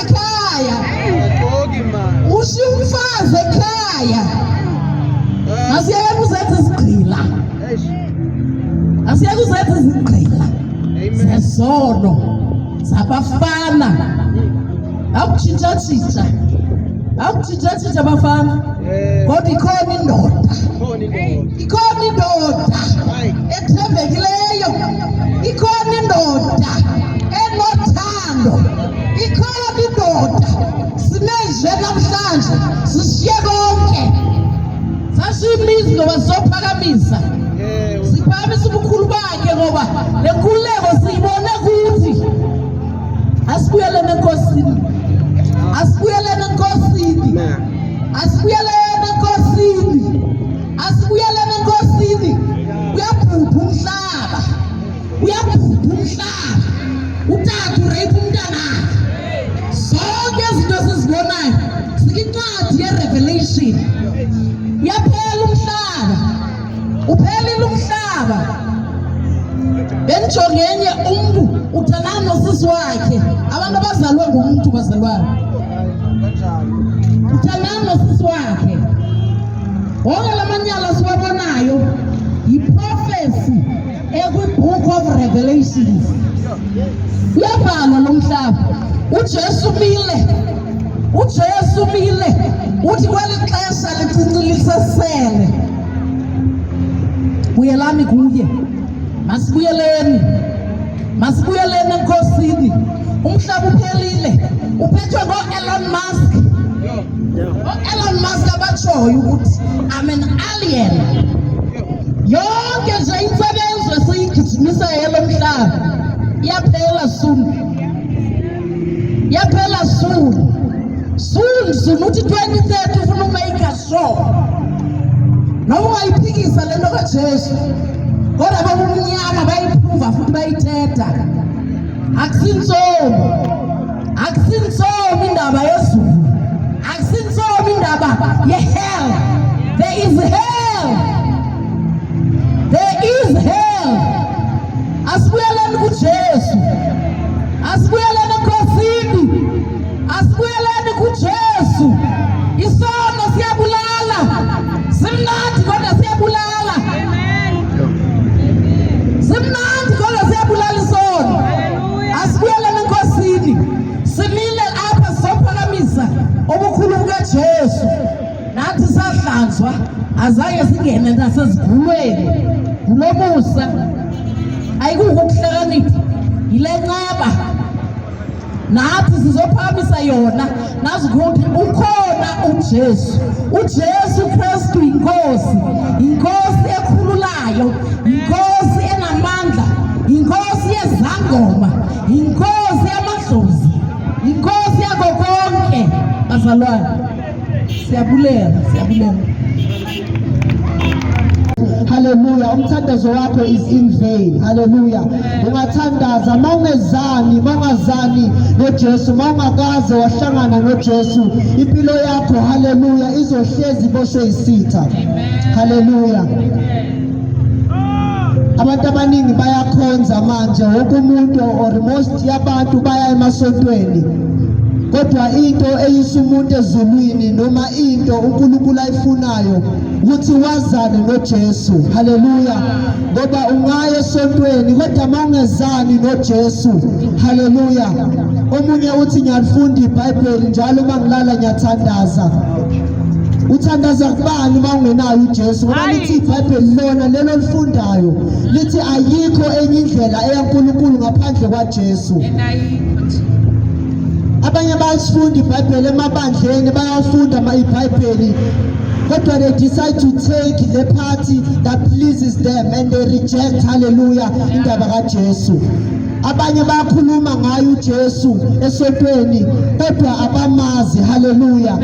ekhaya asiyeke uzethe izigqila zesono zabafana akutshintshatshintsha abafana kodwa ikhona indoda ethembekileyo, ikhona indoda enothando, ikhona indoda sinenje namhlanje sishiye konke sashimizi ngoba sizophakamisa siphakamisa ubukhulu bakhe ngoba le nkululeko siyibone ukuthi asibuyelene enkosini uyabhubha umhlaba utata urape umntanakhe zonke izinto sizibonayo sikincwadi ye-Revelation uphelile umhlaba benjongenye umntu uthandana nosisi wakhe abantu abazalwe ngumuntu bazalwayo uthandana nosisi wakhe wonke lamanyala siwabonayo yi-prophecy ekwi-book of Revelations uyabhalwa lo mhlaba uJesu umile uthi kweli xesha licinci lisesele buyelani kuye masibuyeleni enkosini umhlaba uphelile uphethwe ngo-Elon Musk abatshoyo ukuthi I'm an alien yonke nje insebenzo esiyigijimisa yelo mhlaba iyaphela soon uthi 2030 ufuna umake sure noma ungayiphikisa lento kaJesu kodwa babumnyama bayiphuva futhi bayithetha akusinsomi indaba yezulu akusinsomi indaba ye-hell. There is hell. Asibuyeleni kuJesu, asibuyeleni enkosini, asibuyeleni kuJesu. Isono siyabulala, simnandi kodwa siyabulala. Isono. Asibuyeleni enkosini, simile apha sophakamisa obukhulu bukaJesu. Nathi sahlanzwa azange singene nasezigulweni ngulomusa ayikukuhlakanipha yile nqaba nathi sizophakamisa yona nazi ukuthi ukhona uJesu Kristu inkosi ekhululayo, inkosi enamandla, inkosi yezangoma, inkosi yamadlozi, inkosi yako konke. Bazalwane siyabulela. Hallelujah. Umthandazo wakho is in vain. Hallelujah. Ungathandaza mawungezani noJesu, mawungakaze wahlangana noJesu, impilo yakho hallelujah izohlezi boshwe isitha. Hallelujah. Abantu abaningi bayakhonza manje, wonke umuntu or most yabantu baya emasontweni. Kodwa into eyisa umuntu ezulwini noma into uNkulunkulu ayifunayo ukuthi wazane noJesu. Haleluya. Ngoba ungaya esontweni kodwa mawungezani noJesu. Haleluya. Omunye uthi ngiyalifunda iBhayibheli njalo mangilala ngiyathandaza. Uthandaza kubani mawungenayo uJesu? Ngoba lithi iBhayibheli lona lelo lifundayo lithi ayikho enye indlela eyaNkulunkulu ngaphandle kwaJesu. Abanye bayafunda iBhayibheli emabandleni, bayafunda iBhayibheli, kodwa they decide to take the party that pleases them and they reject, hallelujah, indaba kaJesu. Abanye bayakhuluma ngayo uJesu esontweni kodwa abamazi. Haleluya.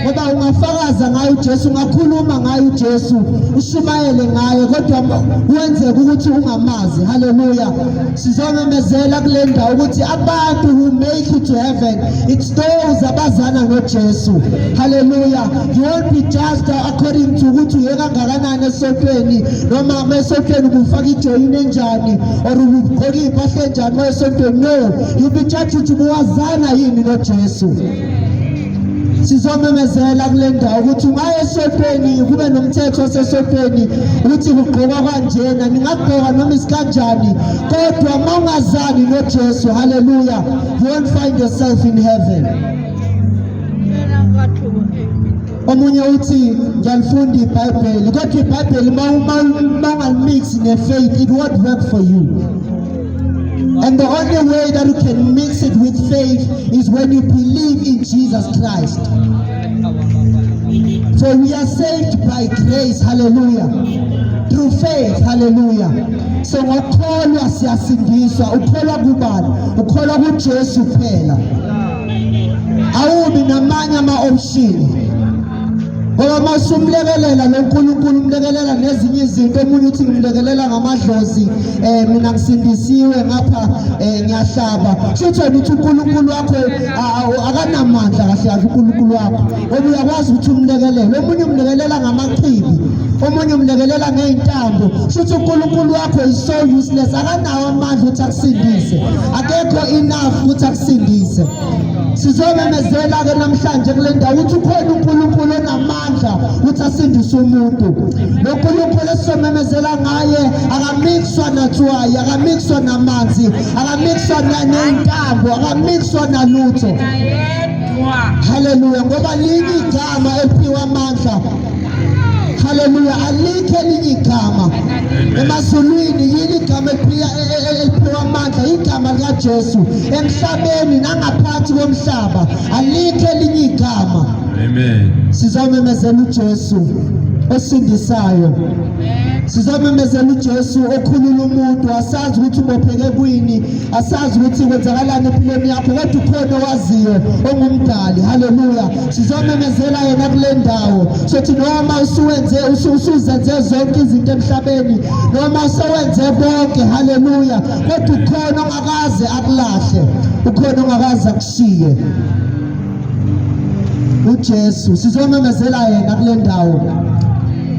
Ngoba ungafakaza ngayo uJesu, ungakhuluma ngayo uJesu, ushumayele ngaye kodwa wenzeke ukuthi ungamazi. Haleluya. Sizomemezela kule ndawo ukuthi abantu who make it to heaven, it's those abazana noJesu. Haleluya. You won't be judged according to ukuthi uye kangakanani esontweni, noma esontweni ubufaka ijoyini enjani or ubugqoka impahla enjani. No, you'll be judged ukuthi buwazana yini noJesu. Sizomemezela kule ndawo ukuthi ungaya esontweni kube nomthetho osesontweni ukuthi kugqokwa kanjena, ningagqoka noma isikanjani, kodwa mawungazani noJesu, haleluya, you won't find yourself in heaven. Omunye uthi ngiyalifunda iBhayibheli kodwa iBhayibheli mawungalimix nefaith, it won't work for you. And the only way that you can mix it with faith is when you believe in Jesus Christ. So we are saved by grace, hallelujah, through faith, hallelujah. So ngokholwa siyasindiswa. Ukholwa kubani? Ukholwa kuJesu kuphela. Awubi namanye ama-option. Ngoba masumlekelela loNkulunkulu, umlekelela nezinye izinto. Omunye uthi ngimlekelela ngamadlozi, mina ngisindisiwe ngapha, ngiyahlaba. Shuthi uthi uNkulunkulu wakho akanamandla kahle kahle uNkulunkulu wakho. Ngoba uyakwazi ukuthi umlekelele. Omunye umlekelela ngamachibi, omunye umlekelela ngeintambo. Shuthi uNkulunkulu wakho is so useless, akanawo amandla ukuthi akusindise. Akekho enough ukuthi akusindise. Sizomemezela ke namhlanje kule ndawo ukuthi ukhona uNkulunkulu onamandla ukuthi asindise umuntu. Lo Nkulunkulu esizomemezela ngaye akamixwa natswayi, akamixwa namanzi, akamixwa nentambo, akamixwa nalutho. Haleluya. Ngoba linye igama eliphiwe amandla. Haleluya. Alikho elinye igama emazulwini, yini igama eliphiwe amandla, igama likaJesu. Emhlabeni nangaphansi komhlaba alikho elinye igama. Amen. Sizomemezela uJesu osindisayo. Sizomemezela uJesu okhulula umuntu. Asazi ukuthi ubopheke kwini, asazi ukuthi kwenzakalani empilweni yakho, kodwa ukhona owaziyo ongumdali. Haleluya. Sizomemezela yena kule ndawo. Sothi noma usuzenze zonke izinto emhlabeni, noma usewenze konke, haleluya, kodwa ukhona ongakaze akulahle, ukhona ongakaze akushiye. uJesu. Sizomemezela yena kule ndawo.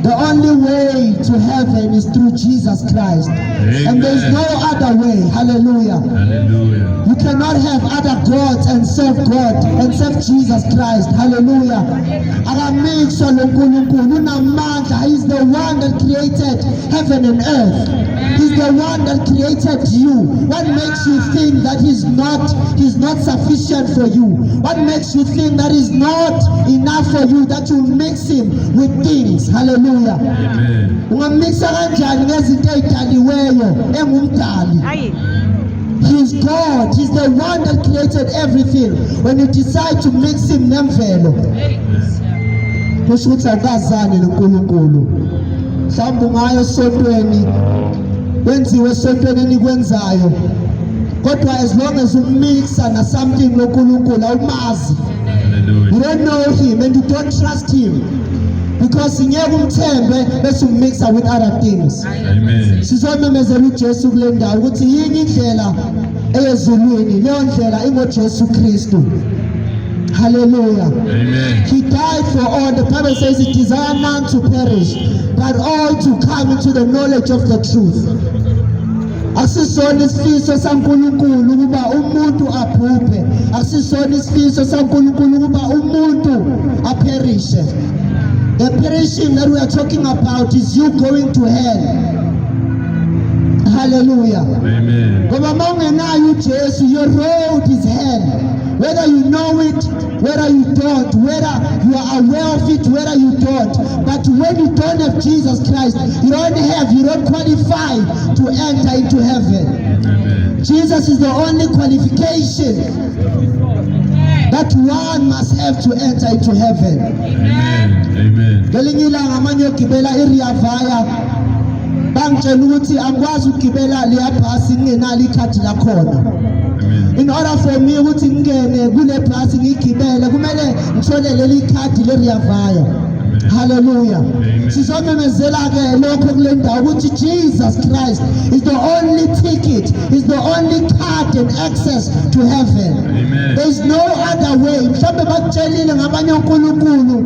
The only way to heaven is through Jesus Christ. Amen. And there is no other way. Hallelujah. Hallelujah. You cannot have other gods and serve God and serve Jesus Christ. Hallelujah. Akamixwa loNkulunkulu unamandla. He is the one that created heaven and earth. He's the one that created you. What makes you think that he's not sufficient for you? What makes you think that is not enough for you, that you mix him with things? Hallelujah. Amen. Ungamixa kanjani ngezinto ezidaliweyo engumdali? He's God. He's the one that created everything. When you decide to mix him nemvelo, kusho ukuthi akazani noNkulunkulu. Mhlawumbe ungayo esontweni, wenziwe esontweni enikwenzayo, kodwa as long as umixa na something noNkulunkulu awumazi. You don't know him and you don't trust him, because ngeke umthembe bese umixa with other things. Amen. Sizomemezela uJesu kule ndawo ukuthi yini indlela eyezulwini, leyo ndlela ingoJesu Kristu. Hallelujah. Amen. He died for all. The Bible says it desire none to perish, but all to come into the knowledge of the truth. Asisona isifiso saNkulunkulu ukuba umuntu abhubhe. Asisona isifiso saNkulunkulu ukuba umuntu aperishe. The perishing that we are talking about is you going to hell. Hallelujah. Amen. Ngoba mawungenayo uJesu, your road is hell. Whether you know it, whether you don't, whether you are aware of it, whether you don't. But when you don't have Jesus Christ, you don't qualify to enter into heaven. Amen. Jesus is the only qualification that one must have to enter into heaven. Amen. Amen. Ngelinye ilanga amanye ogibela iRia Vaya bangitshela ukuthi angikwazi ukugibela leya bhasi ngingenalo ikhadi lakhona. Amen. In order for me ukuthi ngingene kule bhasi ngigibele kumele ngithole leli khadi leRia Vaya. Hallelujah. Sizomemezela ke lokho kule ndawo ukuthi Jesus Christ is the only ticket, is the only card and access to heaven. Amen. There is no other way. Mhlawumbe bakutshelile ngabanye uNkulunkulu,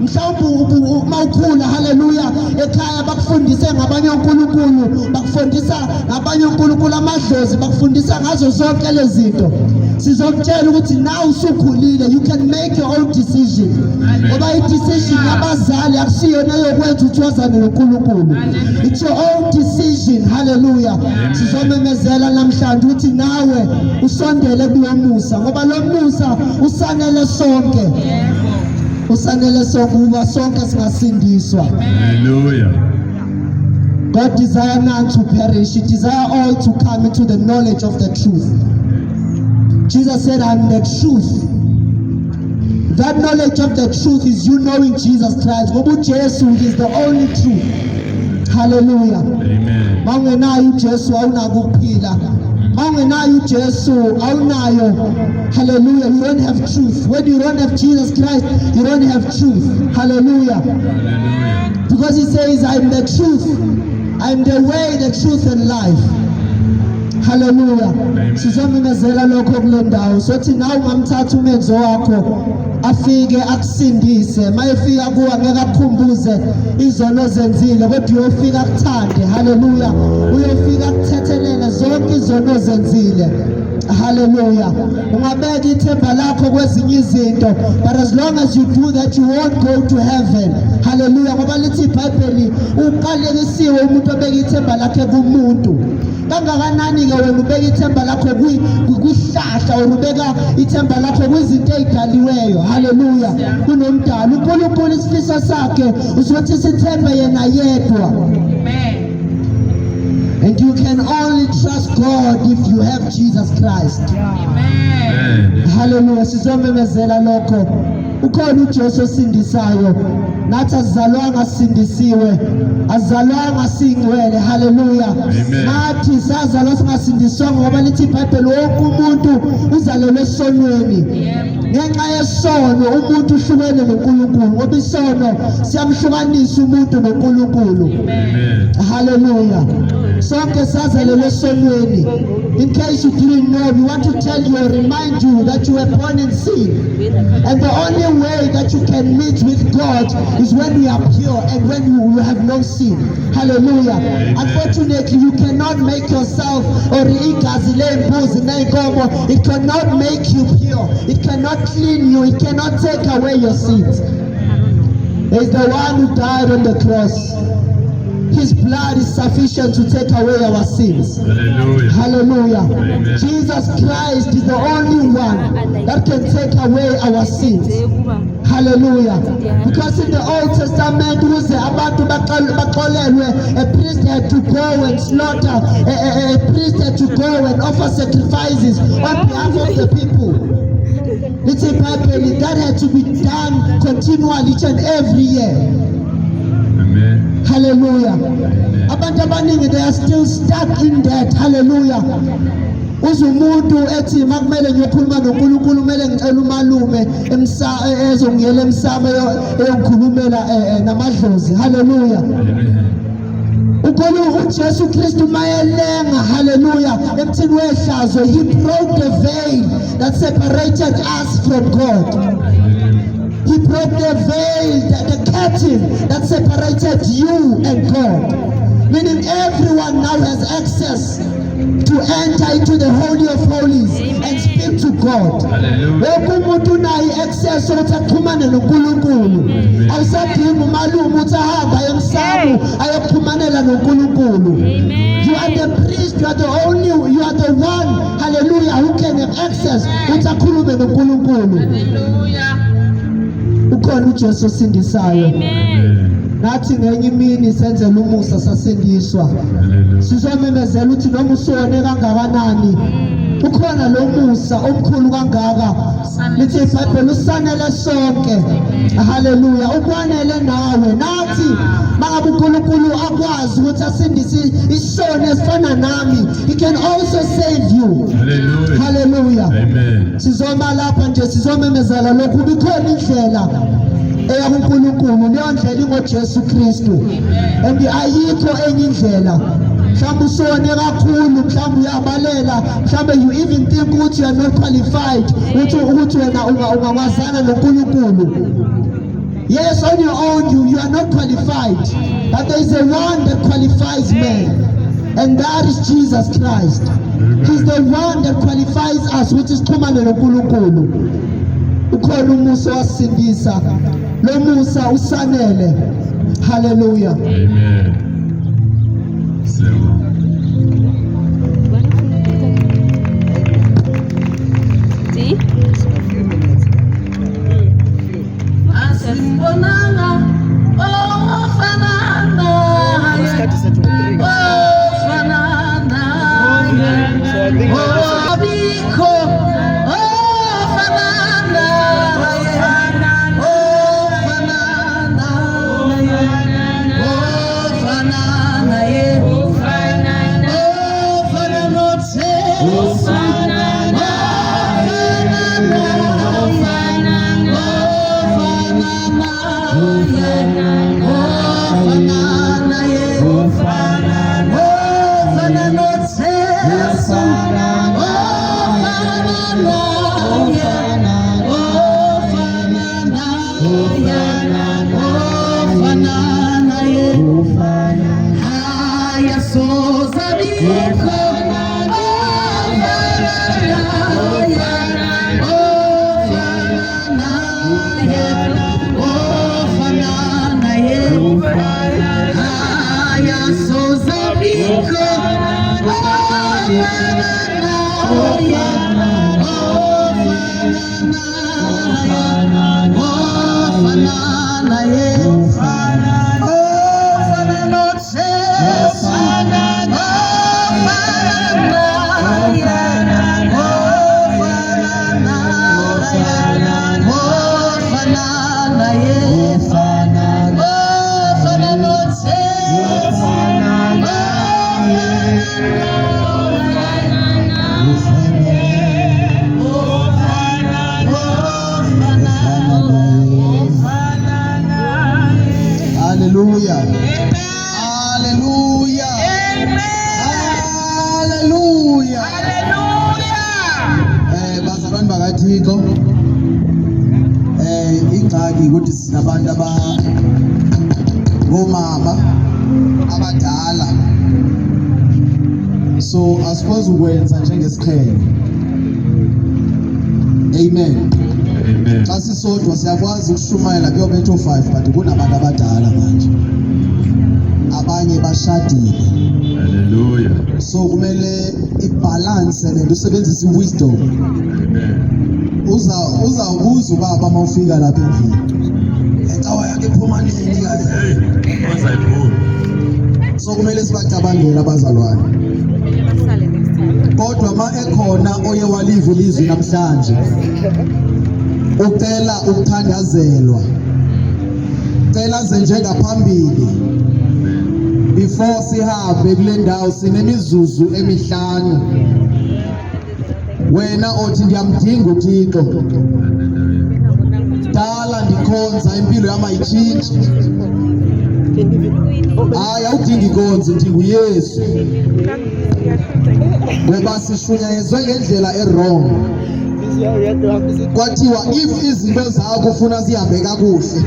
mhlawumbe mawukhula, hallelujah, ekhaya bakufundise ngabanye uNkulunkulu, bakufundisa ngabanye uNkulunkulu amadlozi, bakufundisa ngazo zonke lezi zinto. Sizokutshela ukuthi now usukhulile, you can make your own decision. Ngoba i-decision yabazali akusiyona yokwenza uthwazane noNkulunkulu. It's your own decision. Hallelujah. Sizomemezela namhlanje ukuthi nawe usondele kulo musa, ngoba lo musa usanele sonke. Usanele sonke ukuba sonke singasindiswa. Hallelujah. God desire none to perish. He desire all to come into the knowledge of the truth. Jesus said, I'm the truth. That knowledge of the truth is you knowing Jesus Christ. Ngoba uJesu is the only truth. Hallelujah. Amen. Mawungenayo uJesu awunako ukuphila. Mawungenayo uJesu awunayo. Hallelujah. You don't have truth. When you don't have Jesus Christ, you don't have truth. Hallelujah. Hallelujah. Because he says, I'm the truth. I'm the way, the truth and life. Hallelujah. Sizomemezela lokho kule ndawo sothi nawe ungamthatha umenzo wakho afike akusindise. Mayefika kuwe angeke akukhumbuze izono zenzile kodwa uyofika akuthande. Hallelujah. Uyofika akuthethelele zonke izono zenzile. Hallelujah. Ungabeka ithemba lakho kwezinye izinto, but as long as you do that, you won't go to heaven. Hallelujah. Ngoba lithi iBhayibheli uqalekisiwe umuntu obeka ithemba lakhe kumuntu. Kangakanani ke wena ubeka ithemba lakho kwihlahla, ubeka ithemba lakho kwizinto ezidaliweyo. Hallelujah. Kunomdali uNkulunkulu isifiso sakhe usithi sithembe yena yedwa. And you can only trust God if you have Jesus Christ. Amen. Hallelujah. Sizomemezela lokho. Ukhona uJesu osindisayo. Nathi azalwanga sindisiwe. Azalwanga singcwele. Hallelujah. Nathi sazalwa singasindiswanga ngoba lithi iBhayibheli wonke umuntu uzalelwe esonweni. Ngenxa yesono umuntu uhlukene noNkulunkulu. Ngoba isono siyamhlukanisa umuntu noNkulunkulu. Amen. Hallelujah. Sonke sazalelwe esonweni. In case you didn't know, we want to tell you or remind you that you were born in sin. And the only way that you can meet with God is when you are pure and when you have no sin. Hallelujah. Unfortunately, you cannot make yourself or it cannot make you pure. It cannot clean you. It cannot take away your sins. There is the one who died on the cross. His blood is sufficient to take away our sins. Hallelujah. Hallelujah. Amen. Jesus Christ is the only one that can take away our sins. Hallelujah. Because in the Old Testament, a priest had to go and slaughter, a priest had to go and offer sacrifices on behalf of the people. It's a Bible that had to be done continually each and every year. Amen. Hallelujah. Abantu abaningi, they are still stuck in that. Hallelujah. Uzumuntu ethi makumele ngiyokhuluma noNkulunkulu kumele ngicela umalume ezongiyela emsamo eyokhulumela namadlozi. Hallelujah. uJesu Kristu mayelenga, hallelujah, emthini wehlazo, he broke the veil that separated us from God. He broke the veil, the curtain that separated you and God. Meaning everyone now has access to to enter into the Holy of Holies and speak to God. Hallelujah. Wonke umuntu unayo access ukuthi axhumane noNkulunkulu. Awusadingi umalume ukuthi ahambe emsamu ayokuxhumanela noNkulunkulu. You are the priest, you are the one, hallelujah, who can have access ukuthi akhulume noNkulunkulu. Ukhona uJesu osindisayo. Nathi ngenye imini senzela umusa sasindiswa. Sizomemezela ukuthi noma usone kangakanani ukhona lo musa omkhulu kangaka. Lithi iBhayibheli usanele sonke. Hallelujah. Ukwanele nawe. Nathi mangabe uNkulunkulu akwazi ukuthi asindise isone esifana nami, he can also save you. Hallelujah. Hallelujah. Amen. Sizoma lapha nje sizomemezela lokhu bikhona indlela eya kuNkulunkulu, leyo ndlela ingoJesu Kristu. And ayikho enye indlela. Mhlawumbe usone kakhulu, mhlawumbe uyabalela, mhlawumbe you even think ukuthi you are not qualified ukuthi wena ungawazana noNkulunkulu. Yes, on your own you are not qualified, but there is a one that qualifies men, and that is Jesus Christ. He's the one that qualifies us, which is xhumane noNkulunkulu. Ukhona umusa wasindisa, lo musa usanele. Hallelujah. Amen. Hallelujah. Hallelujah. Hallelujah. Bazalwane bakaThixo, ingxaki ukuthi sinabantu ngomama abadala, so asiphoza ukwenza njengesiqhelo. Amen. Amen. Xa sisodwa siyakwazi ukushumayela kuyobetha 5, but kunabantu abadala manje, abanye bashadile. Hallelujah. So kumele ibalance lento, usebenzise wisdom. Amen. Uzawubuza ubaba mawufika lapha endlini, encawa yakhe iphuma nini kale. So kumele sibacabangele abazalwane. Kodwa ma ekhona oye waliva ilizwi namhlanje ucela ukuthandazelwa, cela ze njengaphambili. Before sihambe kule ndawo sinemizuzu emihlanu, wena othi ndiyamdinga uThixo, dala ndikhonza impilo yami ayitshintshi. Hayi awudingi inkonzo, ndinga uYesu, ngoba sishunyayezwe ngendlela wrong. Kwathiwa if izinto zakho ufuna zihambe kakuhle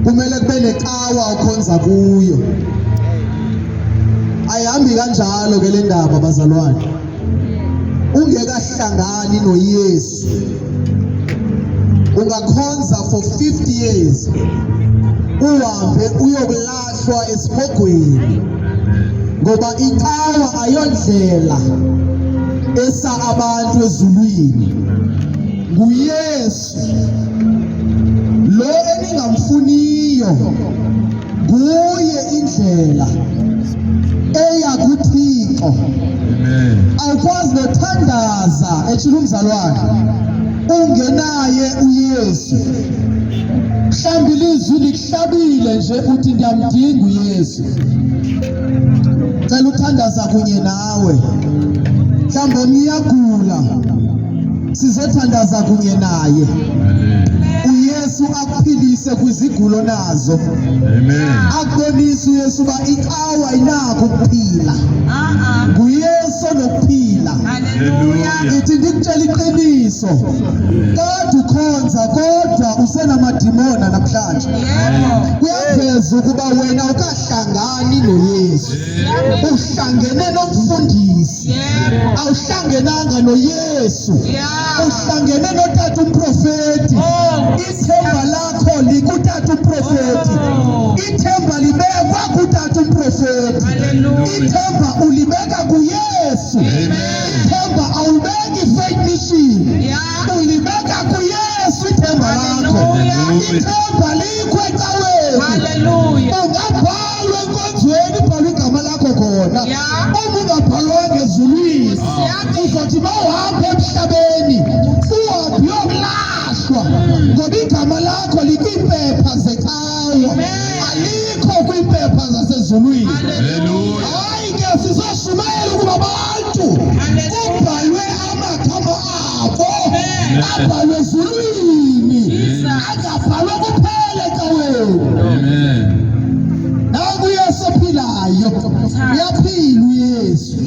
kumele kube necawa ukhonza kuyo. Ayihambi kanjalo ke le ndaba bazalwane. Ungekahlangani noYesu ungakhonza for 50 years uhambe uyokulahlwa esibhogweni ngoba icawa ayondlela esa abantu ezulwini. NguYesu lo eningamfuniyo, nguye indlela eya kuThixo. Awukwazi nothandaza etshila umzalwane ungenaye uYesu. Mhlawumbe ilizwi likuhlabile nje uthi ndiyamdinga uYesu. Cela uthandaza kunye nawe. Mhlawumbe niyagula, sizothandaza kunye naye. uYesu akuphilise kwizigulo nazo. Akubonise uYesu uba icawa ayinakho ukuphila. NguYesu onokuphila. Ithi ndikutshela iqiniso, kade ukhonza kodwa usenamadimona namhlanje. Kuyaveza ukuba wena awukahlangani noYesu, uhlangene nomfundisi. Awuhlangenanga noYesu, uhlangene notata umprofeti. Ithemba lakho likutata umprofeti. Ithemba libekwa kutata umprofeti. Ithemba ulibeka kuYesu. Ithemba awulibeki faith mission, ulibeka kuYesu ithemba lakho. Ithemba likho ecaweni. Ungabhalwa enkonzweni ibhalwe igama lakho khona. Uma ungabhalwanga ezulwini uzothi mawuhamba emhlabeni uhambe uyokulahlwa ngoba igama lakho likwiimpepha zecawa, alikho kwiimpepha zasezulwini. Hayi ke sizoshumayela ukuba abantu kubhalwe amagama abo, abhalwe ezulwini, angabhalwe kuphela ecaweni. Nangu uYesu ophilayo. Uyaphila uYesu.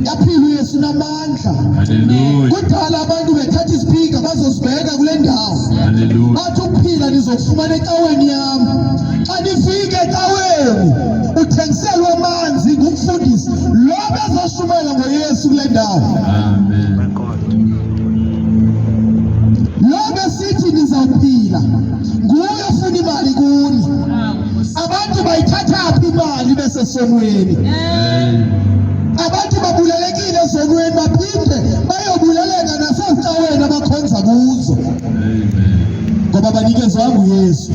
Uyaphila uYesu namandla. Kudala abantu bethatha isipika bazosibheka kule ndawo. Bathi ukuphila nizokufumana ecaweni yami. Xa nifika ecaweni uthengiselwa amanzi ngumfundisi lo bezoshumayela ngoYesu kule ndawo. Lo besithi nizawuphila nguye ofuna imali kuni. Abantu bayithathaphi imali besesonweni? Abantu babulelekile esonweni baphinde bayobuleleka nasezicaweni abakhonza kuzo ngoba banikezwanga uYesu.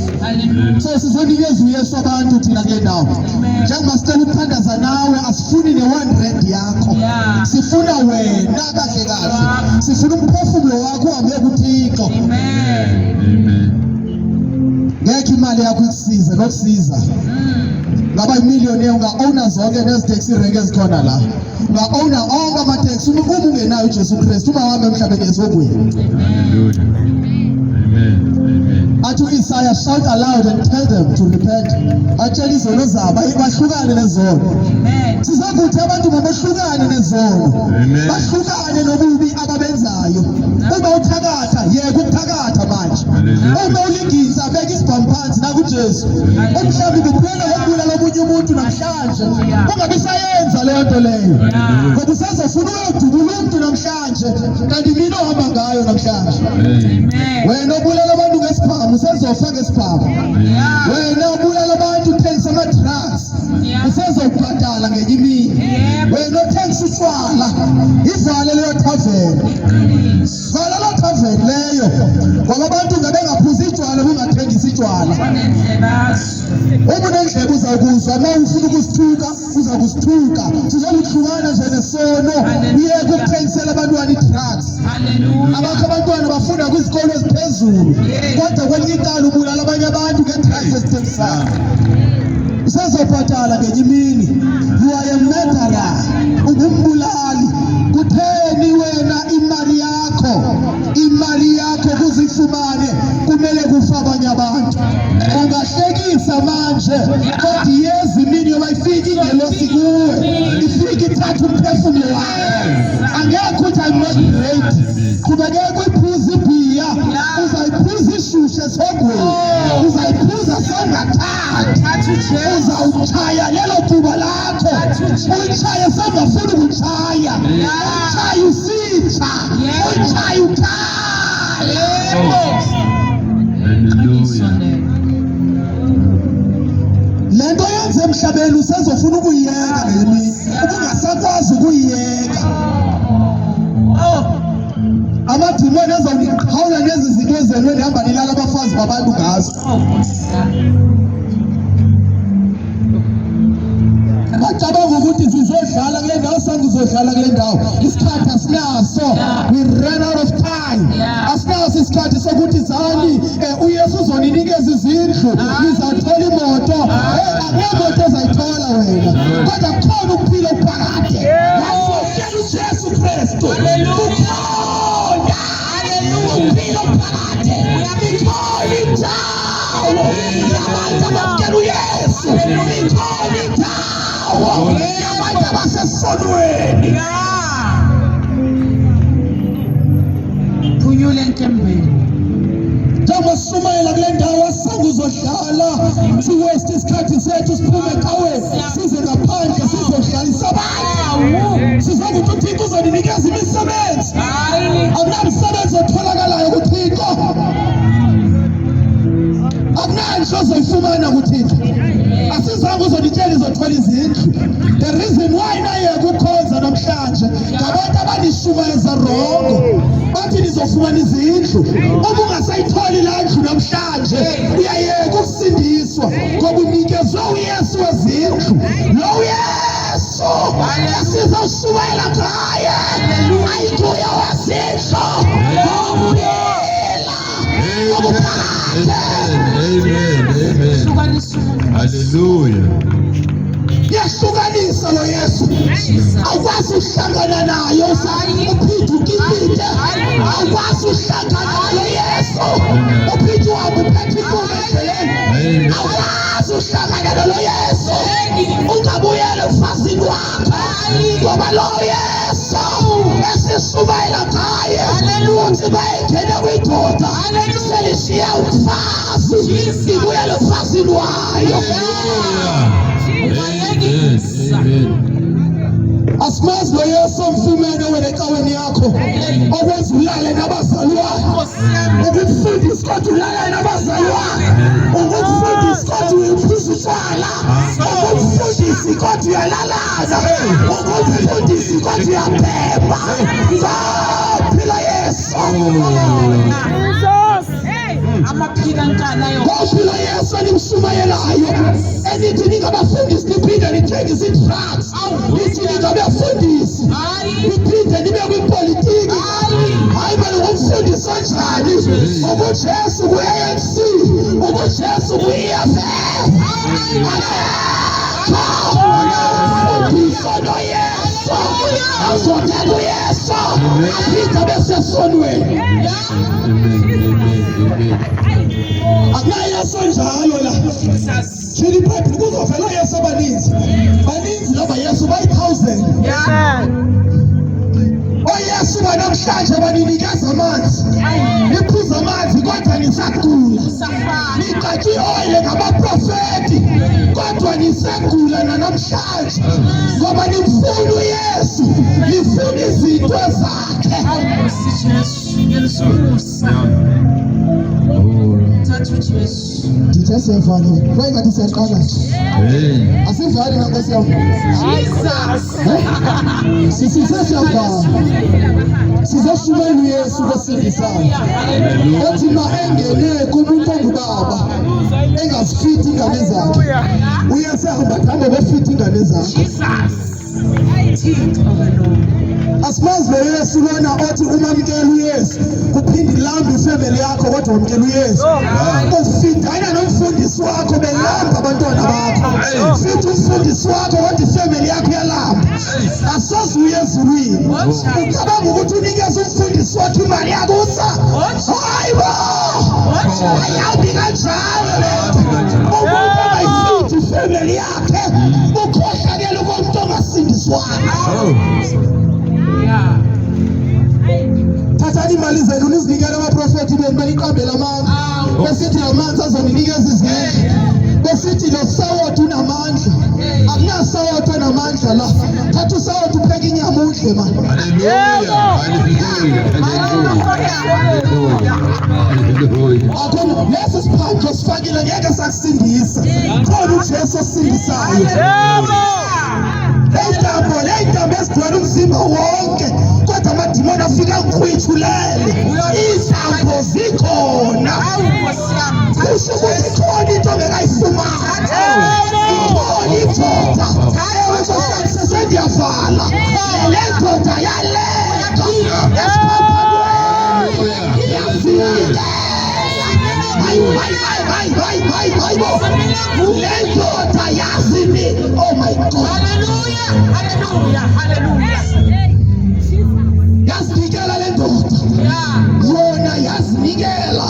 So sizonikezwa uYesu abantu thina kule ndawo. Njengoba sicela ukuthandaza nawe, asifuni ne-R1 yakho, sifuna wena kahle kahle, sifuna umphefumulo wakho uhambe kuThixo. Ngeke imali yakho ikusize nokusiza. Ngaba imillionaire unga-owna zonke neziteksi renke ezikhona la, unga-owna onke amateksi uma ungenayo uJesu Kristu ungahamba emhlabeni esogwini. Athi u-Isaiah, shout aloud and tell them to repent. Atshela izono zabo bahlukane nezono. Sizakuthi abantu mabahlukane nezono, bahlukane nobubi ababenzayo. Uma uthakatha yeka ukuthakatha manje. Uma ulingisa beka isibhamu phansi nakuJesu. Umhlawumbe kuphela ngokubulala omunye umuntu namhlanje ungabe sayenza leyo nto leyo, ngoba usazofuna uyodubula umuntu namhlanje kanti mina ohamba ngayo namhlanje. Wena obulala abantu ngesibhamu usezofa ngesibhamu. Wena obulala abantu uthengisa ama-drugs usezobhadala ngenye imini. Wena othengisa utshwala ivale leyo thaveni, vala leyo thaveni leyo, ngoba abantu ngabengaphuzi itshwala bungathengisa itshwala. Uma unendlebe uzakuzwa, uma ufuna ukusithuka uza kusithuka. Sizokuhlukana nje nesono, uyeke ukuthengisela abantwana i-drugs. Abakho abantwana bafunda kwizikolo eziphezulu kodwa kwelinye icala ubulala abanye abantu nge-drugs ezithengisayo. Usezobhadala ngenye imini. You are a murderer, ungumbulali. Kutheni wena imali yakho kuzifumane kumele kufa abanye abantu? Ungahlekisa manje kodwa iyeza imini yoba ifike ingelosi kuwe, ifike ithatha umphefumulo wakho. Angekho uthi I'm not ready. Qhubekeka uyiphuza ibhiya, uzayiphuza ishushe esogwini, uzayiphuza songathathu, uzawuchaya lelo thuba lakho Ulitshaya sangafuni ukutshaya. Ulitshaya usitsha. Ulitshaya ukhala. Hallelujah. Lento yenze emhlabeni usezofuna ukuyiyeka ngemini. Ubungasakwazi ukuyiyeka. Amadimoni azawuqhawula lezi zinto ezenwe nihamba nilala abafazi babantu ngazo. Bacabanga ukuthi sizodlala kule ndawo sangizodlala kule ndawo. Isikhathi asinaso. We ran out of time. Asinaso isikhathi sokuthi zani uYesu uzoninikeza izindlu nizathola imoto. Akunemoto ezayithola wena. Kodwa kukhona ukuphila okuphakade. Yasofela uJesu Kristu. Hallelujah. Ukuphila okuphakade. Uyabikhola indawo. Yabantu abamkela uYesu. Uyabikhola indawo. Yabantu abasesonweni. Phunyula enkembeni. Njengoba sishumayela kule ndawo asanguzodlala siwaste isikhathi sethu siphume ecaweni size ngaphandle sizodlalisa abantu. Sizokuthi uThixo uzoninikeza imisebenzi. Akunamsebenzi otholakalayo kuThixo. Akunanto ozoyifumana kuThixo. Asizange uzonitshela izothola izindlu. The reason why naye kukhonza namhlanje ngabantu abanishumayeza wrong. Bathi nizofumana izindlu. Uma ungasayitholi la ndlu namhlanje uyayeka ukusindiswa ngoba unikezwe uYesu wezindlu. Lo Yesu esizoshumayela ngaye ayikuye wezindlu. Amen. Hallelujah. Yahlukanisa lo Yesu. Awukwazi ukuhlangana naye uphinde ukipite. Awukwazi ukuhlangana nalo Yesu uphinde uhambe uphethe inkomo endleleni. Awukwazi ukuhlangana nalo Yesu ungabuyela emfazini wakho ngoba lo Yesu esishumayela ngaye uthi bayengena kwindoda selishiya umfazi ibuyela emfazini wayo. Asimazi lo Yesu omfumene wena ecaweni yakho okwenza ulale nabazalwane. Ukufundisa kodwa ulala nabazalwane. Ukufundisa kodwa uyaphuza utshwala. Ukufundisa kodwa uyalalaza. Ukufundisa kodwa uyabhema. Phila Yesu. Amaphila nkanayo. Ngophila Yesu enimshumayelayo. Enithi ningabafundisi niphinde nithengise i-drugs. Nithi ningabafundisi niphinde nibe kwipolitiki. Hayi bani ngumfundisi onjani? UJesu ku-ANC, UJesu ku-EFF. Umfundisi noYesu azothatha uYesu aphinde abe sesonweni. Akunayo Yesu onjalo la. Thina iBhayibheli kuzovela Yesu abaninzi. Baninzi laba Yesu bayi-1000. OYesu banamhlanje baninikeza amanzi. Niphuza amanzi kodwa nisagula. Niqatshwe i-oyile ngabaprofeti kodwa nisagula nanamhlanje. Ngoba nimfuna uYesu, nifuna izinto zakhe. Ndithi siyavana. Kwaye ngathi siyaqala nje. Asivali nankosi yami. Sisiyavana. Sizoshumayela uYesu osindisayo. Othi ma engene kumuntu ongubaba engazifithi ingane zakhe. uYesu ahamba befithi ingane zakhe. Asimazi lo Yesu lona othi umamkela uYesu kuphinde ilambe ifamily yakho kodwa wamkela uYesu. Ufithi ayina nomfundisi wakho belamba abantwana bakho. Fithi umfundisi wakho kodwa ifamily yakho yalamba. Asoze uYesu wini. Ucabanga ukuthi unikeza umfundisi wakho imali yakusa? Hayibo. Ayawubi kanjalo lento. Umuntu ayifithi ifamily yakhe ukhohlakela umuntu ongasindiswanga. Thathani imali zenu nizinikele abaprofeti benu beniqambela amanzi. Besithi amanzi azoninikeza izindlu. Besithi lo sawoti unamandla. Akunasawoti onamandla la. kuhle man. Akhona lesi siphandlo sifakile ngeke sakusindisa. Khona uJesu osindisayo. Le ntambo esigcwele umzimba wonke kodwa amadimoni afika ngikhwithulele. Izambo zikhona. Kusho ukuthi khona into engayifumana. Khona indoda. Ewe sendiyavala. Le ndoda yaleka. Oh my God. Hallelujah. Yasinikela le ndoda. Yona yasinikela.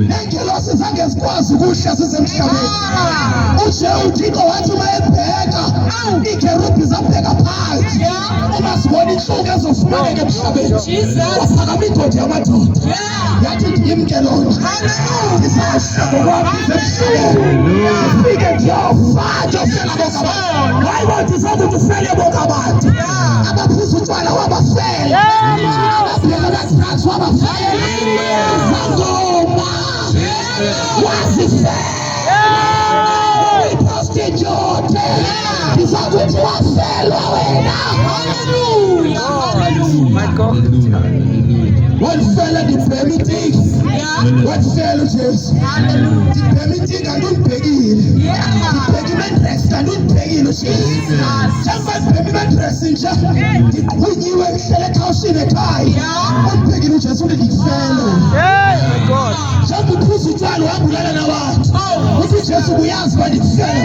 Nengelosi zange zikwazi ukuhla sisemhlabeni. uThixo wathi uma ebheka ikerubhi zabheka phansi. Uma sibona inhlungu ezofumaneka emhlabeni. Waphakama indoda yamadoda. Yathi ngimkelona. Izashaka kwami zemhlabeni. Ufike ndiyofatha ufela bonke abantu. Hayi bathi sakuthi ufele bonke abantu. Abaphuza utshwala wabafela. Abaphela bathi wabafela. Zangoma. Wazifela. Prostitute. Izakuthi wafela wena. Hallelujah. My God. Wafela diphemitic. Wafela uJesu. Diphemitic andunibhekile. Diphemic rest andunibhekile uJesu. Jamba diphemic rest nje. Ngiqhunyiwe ngihlele ekhawusini ekhaya. Unibhekile uJesu ngikufela. My God. Jamba uphuza utshwala wabulala nabantu. Uthi uJesu uyazi bandikufela.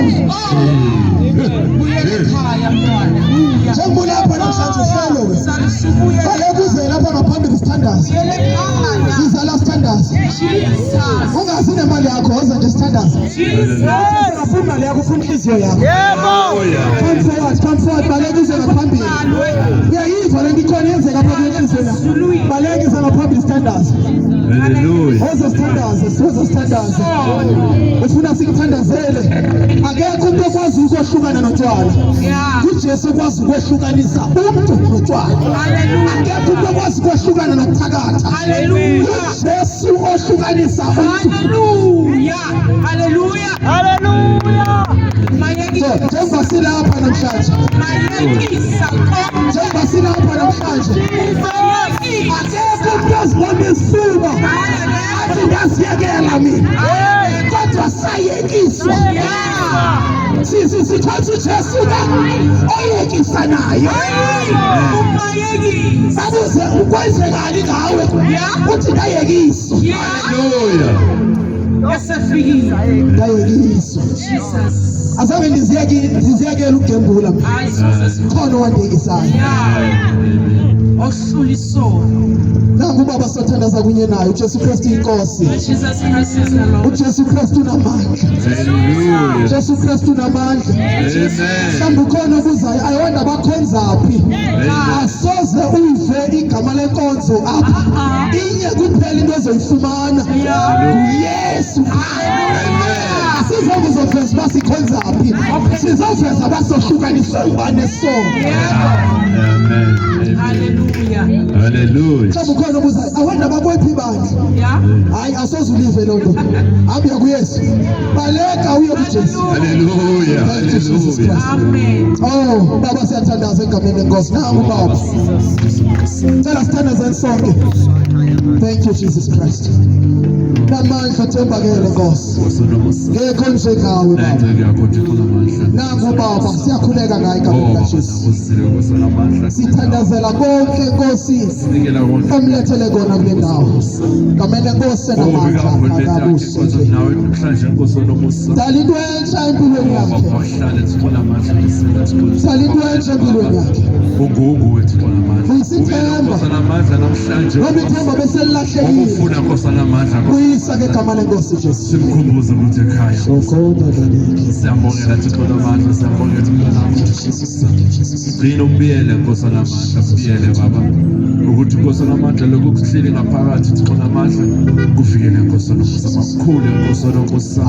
Jamba lapha namhlanje ufela. Balekuze lapha ngaphambili standards. Izala standards. Ungazi nemali yakho woza nje standards. Ufuna imali yakho ufuna inhliziyo yakho. Come forward balekuze ngaphambili. Uyayiva lento ikhona yenzeka lapha kwenhliziyo yakho. Balekuze ngaphambili standards. Hallelujah. Woza standards. Ufuna sikuthandazele. Akekho umuntu okwazi ukwehlukana notshwala. uJesu kwazi ukwehlukanisa umuntu notshwala. Akekho umuntu okwazi ukwehlukana nokuthakatha. uJesu ohlukanisa umuntu. Njengoba silapha namhlanje. Akekho umuntu ozibona isimo athi ndasiyekela mina. Kodwa sayekiswa. Sithatha uJesu oyekisa naye. Sabuze ukwenzekani ngawe. Uthi ndayekiswa. Ndayekiswa. Azange ndiziyekela ukugembula. Khona owandekisayo. Nangu ubaba sothandaza kunye naye uJesu Kristu inkosi. uJesu Kristu unamandla. uJesu Kristu unamandla. Mhlawumbe ukhona obuzayo ayona bakhonzaphi. Asoze uyive igama lenkonzo apha. Inye kuphela into ozoyifumana. uYesu. Sizokuzoveza basikhonzaphi. Sizoveza abasohlukaniswa ubane so. Hallelujah. Mhlawumbe ukhona obuzayo awona bakwephi bandla. Hayi asozulive lonto. Abuya kuYesu. Baleka uye kuJesu. Hallelujah. Oh, baba siyathandaza egameni lenkosi. Nangu baba. Cela sithandazeni sonke. Thank you Jesus Christ. Namandla thembakele Nkosi. Ngekho njengawe baba. Nangu baba siyakhuleka ngaye egameni likaJesu. Sithandazela konke Nkosi. Omlethele kona kule ndawo. Egameni lenkosi namandla akabusi. Dala into entsha empilweni yakhe. Dala into entsha empilweni yakhe. Uyisithemba. Ngoba ithemba bese lilahlekile. Uyisa ke igama lenkosi Jesu. Simkhumbuze ukuthi ekhaya. Siyambongela Thixo lamandla, siyambongela Thixo lamandla. Gcina ubiyele Nkosi lamandla, ubiyele Baba. ukuthi Nkosi namandla lokukuhleli ngaphakathi Thixo namandla kufikele Nkosi nomusa kakhulu Nkosi nomusa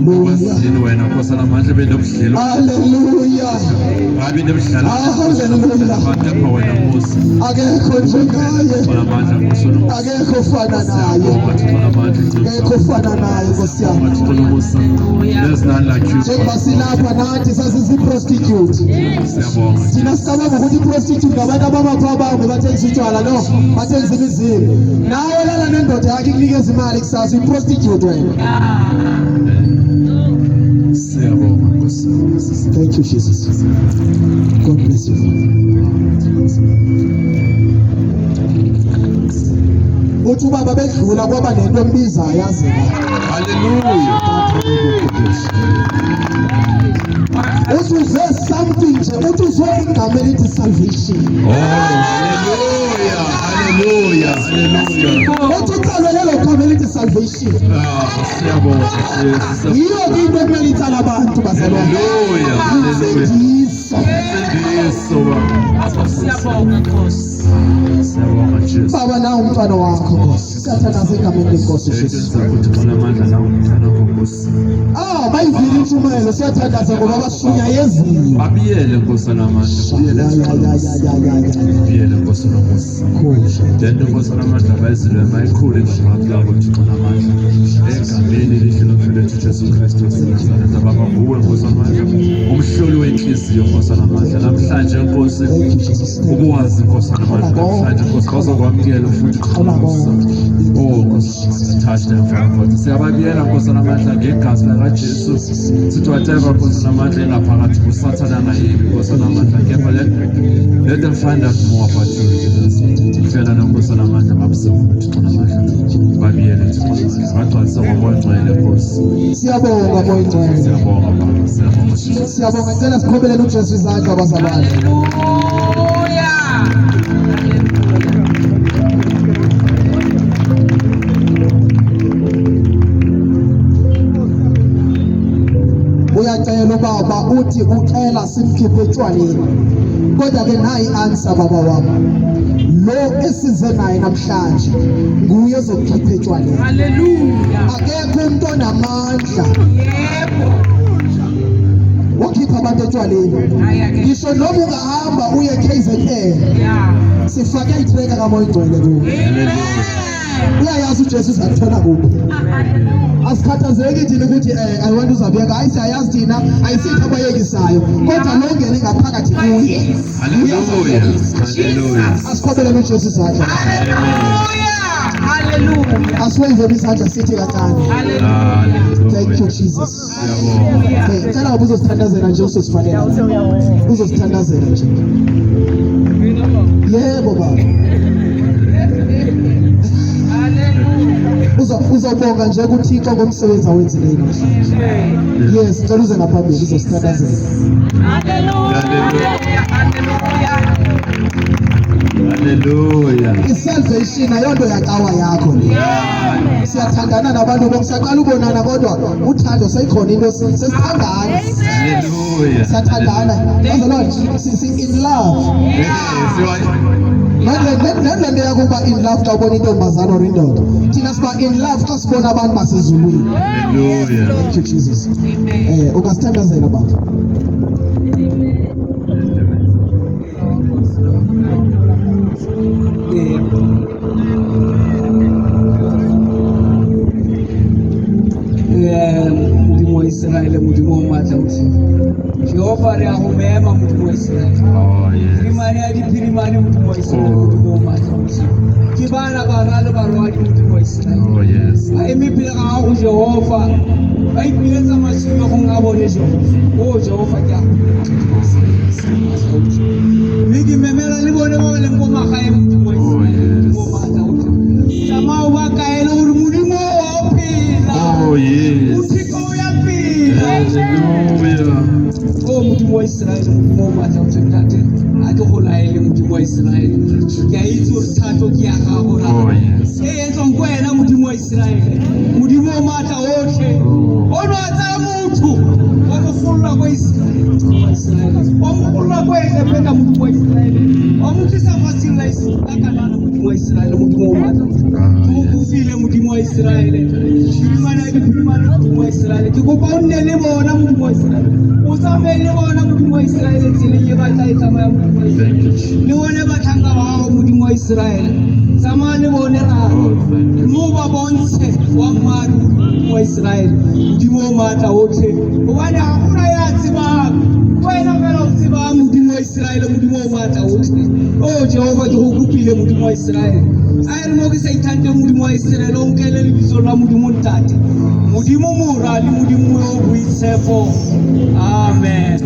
kwasini wena Nkosi namandla benobudlelo Hallelujah. ngabe nebudlalo Hallelujah. abantu apha wena Nkosi Akekho njengaye. Thixo namandla Nkosi nomusa Akekho fana naye. Thixo namandla Akekho fana naye Nkosi yami. Thixo nomusa there's none like you Njengoba silapha nathi sasizi-prostitute. siyabonga Thina sicabanga ukuthi i-prostitute ngabantu abamaphaba bathengisa utshwala no bathengisa imizimba. Nawe lala nendoda yakhe ikunikeza imali kusasa i-prostitute wena. siyabonga Nkosi Thank you Jesus. God bless you. Uthi ubaba bedlula kwaba nento embizayo yazela. hallelujah Uthi uzwe something nje uthi uzwe igama elithi salvation. oh hallelujah hallelujah hallelujah Uthi ucalwe lelo gama elithi salvation. siyabonga Jesus Yiyo into ekumele itsala abantu bazalwane. hallelujah hallelujah Insindiso. Sindiso baba siyabonga Nkosi siyabonga Jesus Baba nawe umntwana wakho Nkosi. Siyathandaza egameni lenkosi uJesu. Senza ukuthi khona amandla nawo umthana Nkosi Bayivile intshumayelo siyathandaza ngoba bashunyayezile. babiyele Nkosi namandla biyele Nkosi nomusa then Nkosi namandla bayizilwe mayikhulu ngaphakathi labo Thixo namandla egameni elihle lomfowethu Jesu Kristu waseNazaretha baba nguwe Nkosi namandla umhloli wenhliziyo Nkosi namandla namhlanje Nkosi ukwazi Nkosi namandla namhlanje Nkosi bazokwamukela futhi Thixo nomusa oh Nkosi touch them Father siyababiyela Nkosi namandla ngegazi likaJesu sithi whatever Nkosi namandla engaphakathi kusathana nayibi Nkosi namandla kepha let them find out more about you Jesus phela Nkosi namandla babusefuthi Thixo namandla babiyele Thixo namandla bagcwalisa ngomoya ngcwele Nkosi Siyabonga moya ngcwele. siyabonga baba siyabonga Siyabonga ngicela sikhobelele uJesu izandla abazalwane. Uyacela ubaba uthi ucela simkhiphe etshwaleni. Kodwa ke nayi i-answer baba wami. Lo esize naye namhlanje nguye ozokukhipha etshwaleni. Hallelujah. Akekho umuntu onamandla Yebo. wokhipha abantu etshwaleni. Ngisho noma ungahamba uye KZN Yeah. sifake itreka kamoya ngcwele kuwe. Uyayazi uJesu uzakuthola kuphi. Asikhathazeki thina ukuthi I want uzabuyeka hayi siyayazi thina ayisithi abayekisayo kodwa longene ngaphakathi kuye. hallelujah hallelujah Asikhobelele uJesu izandla. Hallelujah. Asiwenzeni isandla sithi kancane. Thank you Jesus. siyabonga Ngicela ngoba uzosithandazela nje usosifanele. Uzosithandazela nje. Yebo baba. Uzobonga nje kuThixo ngomsebenzi awenzileyo namhlanje. Yes, cela uze ngaphambili uzosithandazela. hallelujah I-salvation ayonto yakawa yakho le. Siyathandana nabantu bonke siyaqala ubonana kodwa uthando seyikhona into sesithandana. hallelujah Siyathandana. Bazalwane in love. Nale nto yakuba in love xa ubona intombazana or indoda. Thina siba in love xa sibona abantu basezulwini. hallelujah Thank you Jesus. Ungasithandazela baba. Modimo wa Israele, Modimo wa matla ohle. Jehova re a go mema Modimo wa Israele. oh yes Phirimane ya diphirimane Modimo wa Israele, Modimo wa matla ohle. Ke bana ba ra le barwadi Modimo wa Israele. oh yes Ba eme pele ga gago Jehova, ba ipiletsa maswelego a bone Jehova. O Jehova ke a mme ke memela le bone ba ba leng ko magaeng Modimo wa oh Israele, yes Modimo wa matla ohle. Tsamaya o ba kaele gore Modimo wa phela. oh yes Mothiko o ya pele. hallelujah O Modimo wa Israele, Modimo wa matla ohle ntate, a ke go laele Modimo wa Israele. Ke a itse gore thato ke ya gago oh yes e etswang ko wena Modimo wa Israele, Modimo wa matla otlhe o ne wa tsaya motho wa go folola ko Israele, Modimo wa Israele, wa mo folola ko Egepeta Modimo wa Israele, wa mo tlisa fatsheng la Isaka kanana Modimo modimo wa Israele modimo o matla o file modimo wa Israele modimo wa Israele ke kopa o nne le bona modimo wa Israele o tsamaye le bona modimo wa Israele tseleng e batla e tsamaya modimo wa Israele le bone batlhanka ba gago modimo wa Israele tsamaya le bone raro mo ba bontshe wa mmadi modimo wa Israele modimo o matla otlhe gobane ga gona ya tsebang wena fela o tsebang modimo wa Israele modimo o matla otlhe o Jehova ke go kopile modimo wa Israele a re mo ke sa ithante modimo wa Israele o nkele lebitso la modimo ntate modimo mora le modimo o boitshepo amen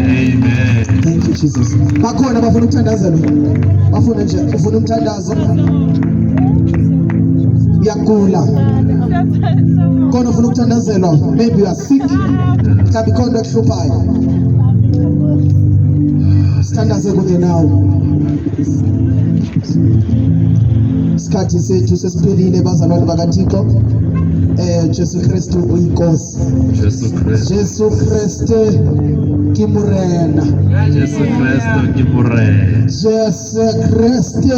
Amen. thank you Jesus bakhona bafuna ukuthandazela bafuna nje ufuna umthandazo uyagula khona ufuna ukuthandazelwa maybe you are sick mhlawumbe khona ekuhluphayo sithandaze kunye nawe isikhathi sethu sesiphelile bazalwane bakaThixo Jesu Kristu uyinkosi Jesu Kristu. Jesu Kristu ke morena Jesu Kristu ke morena. Jesu Kristu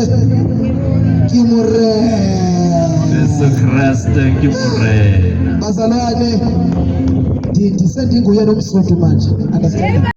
ke morena Jesu Kristu ke morena. bazalwane ndisendinguye nomsuthu manje understand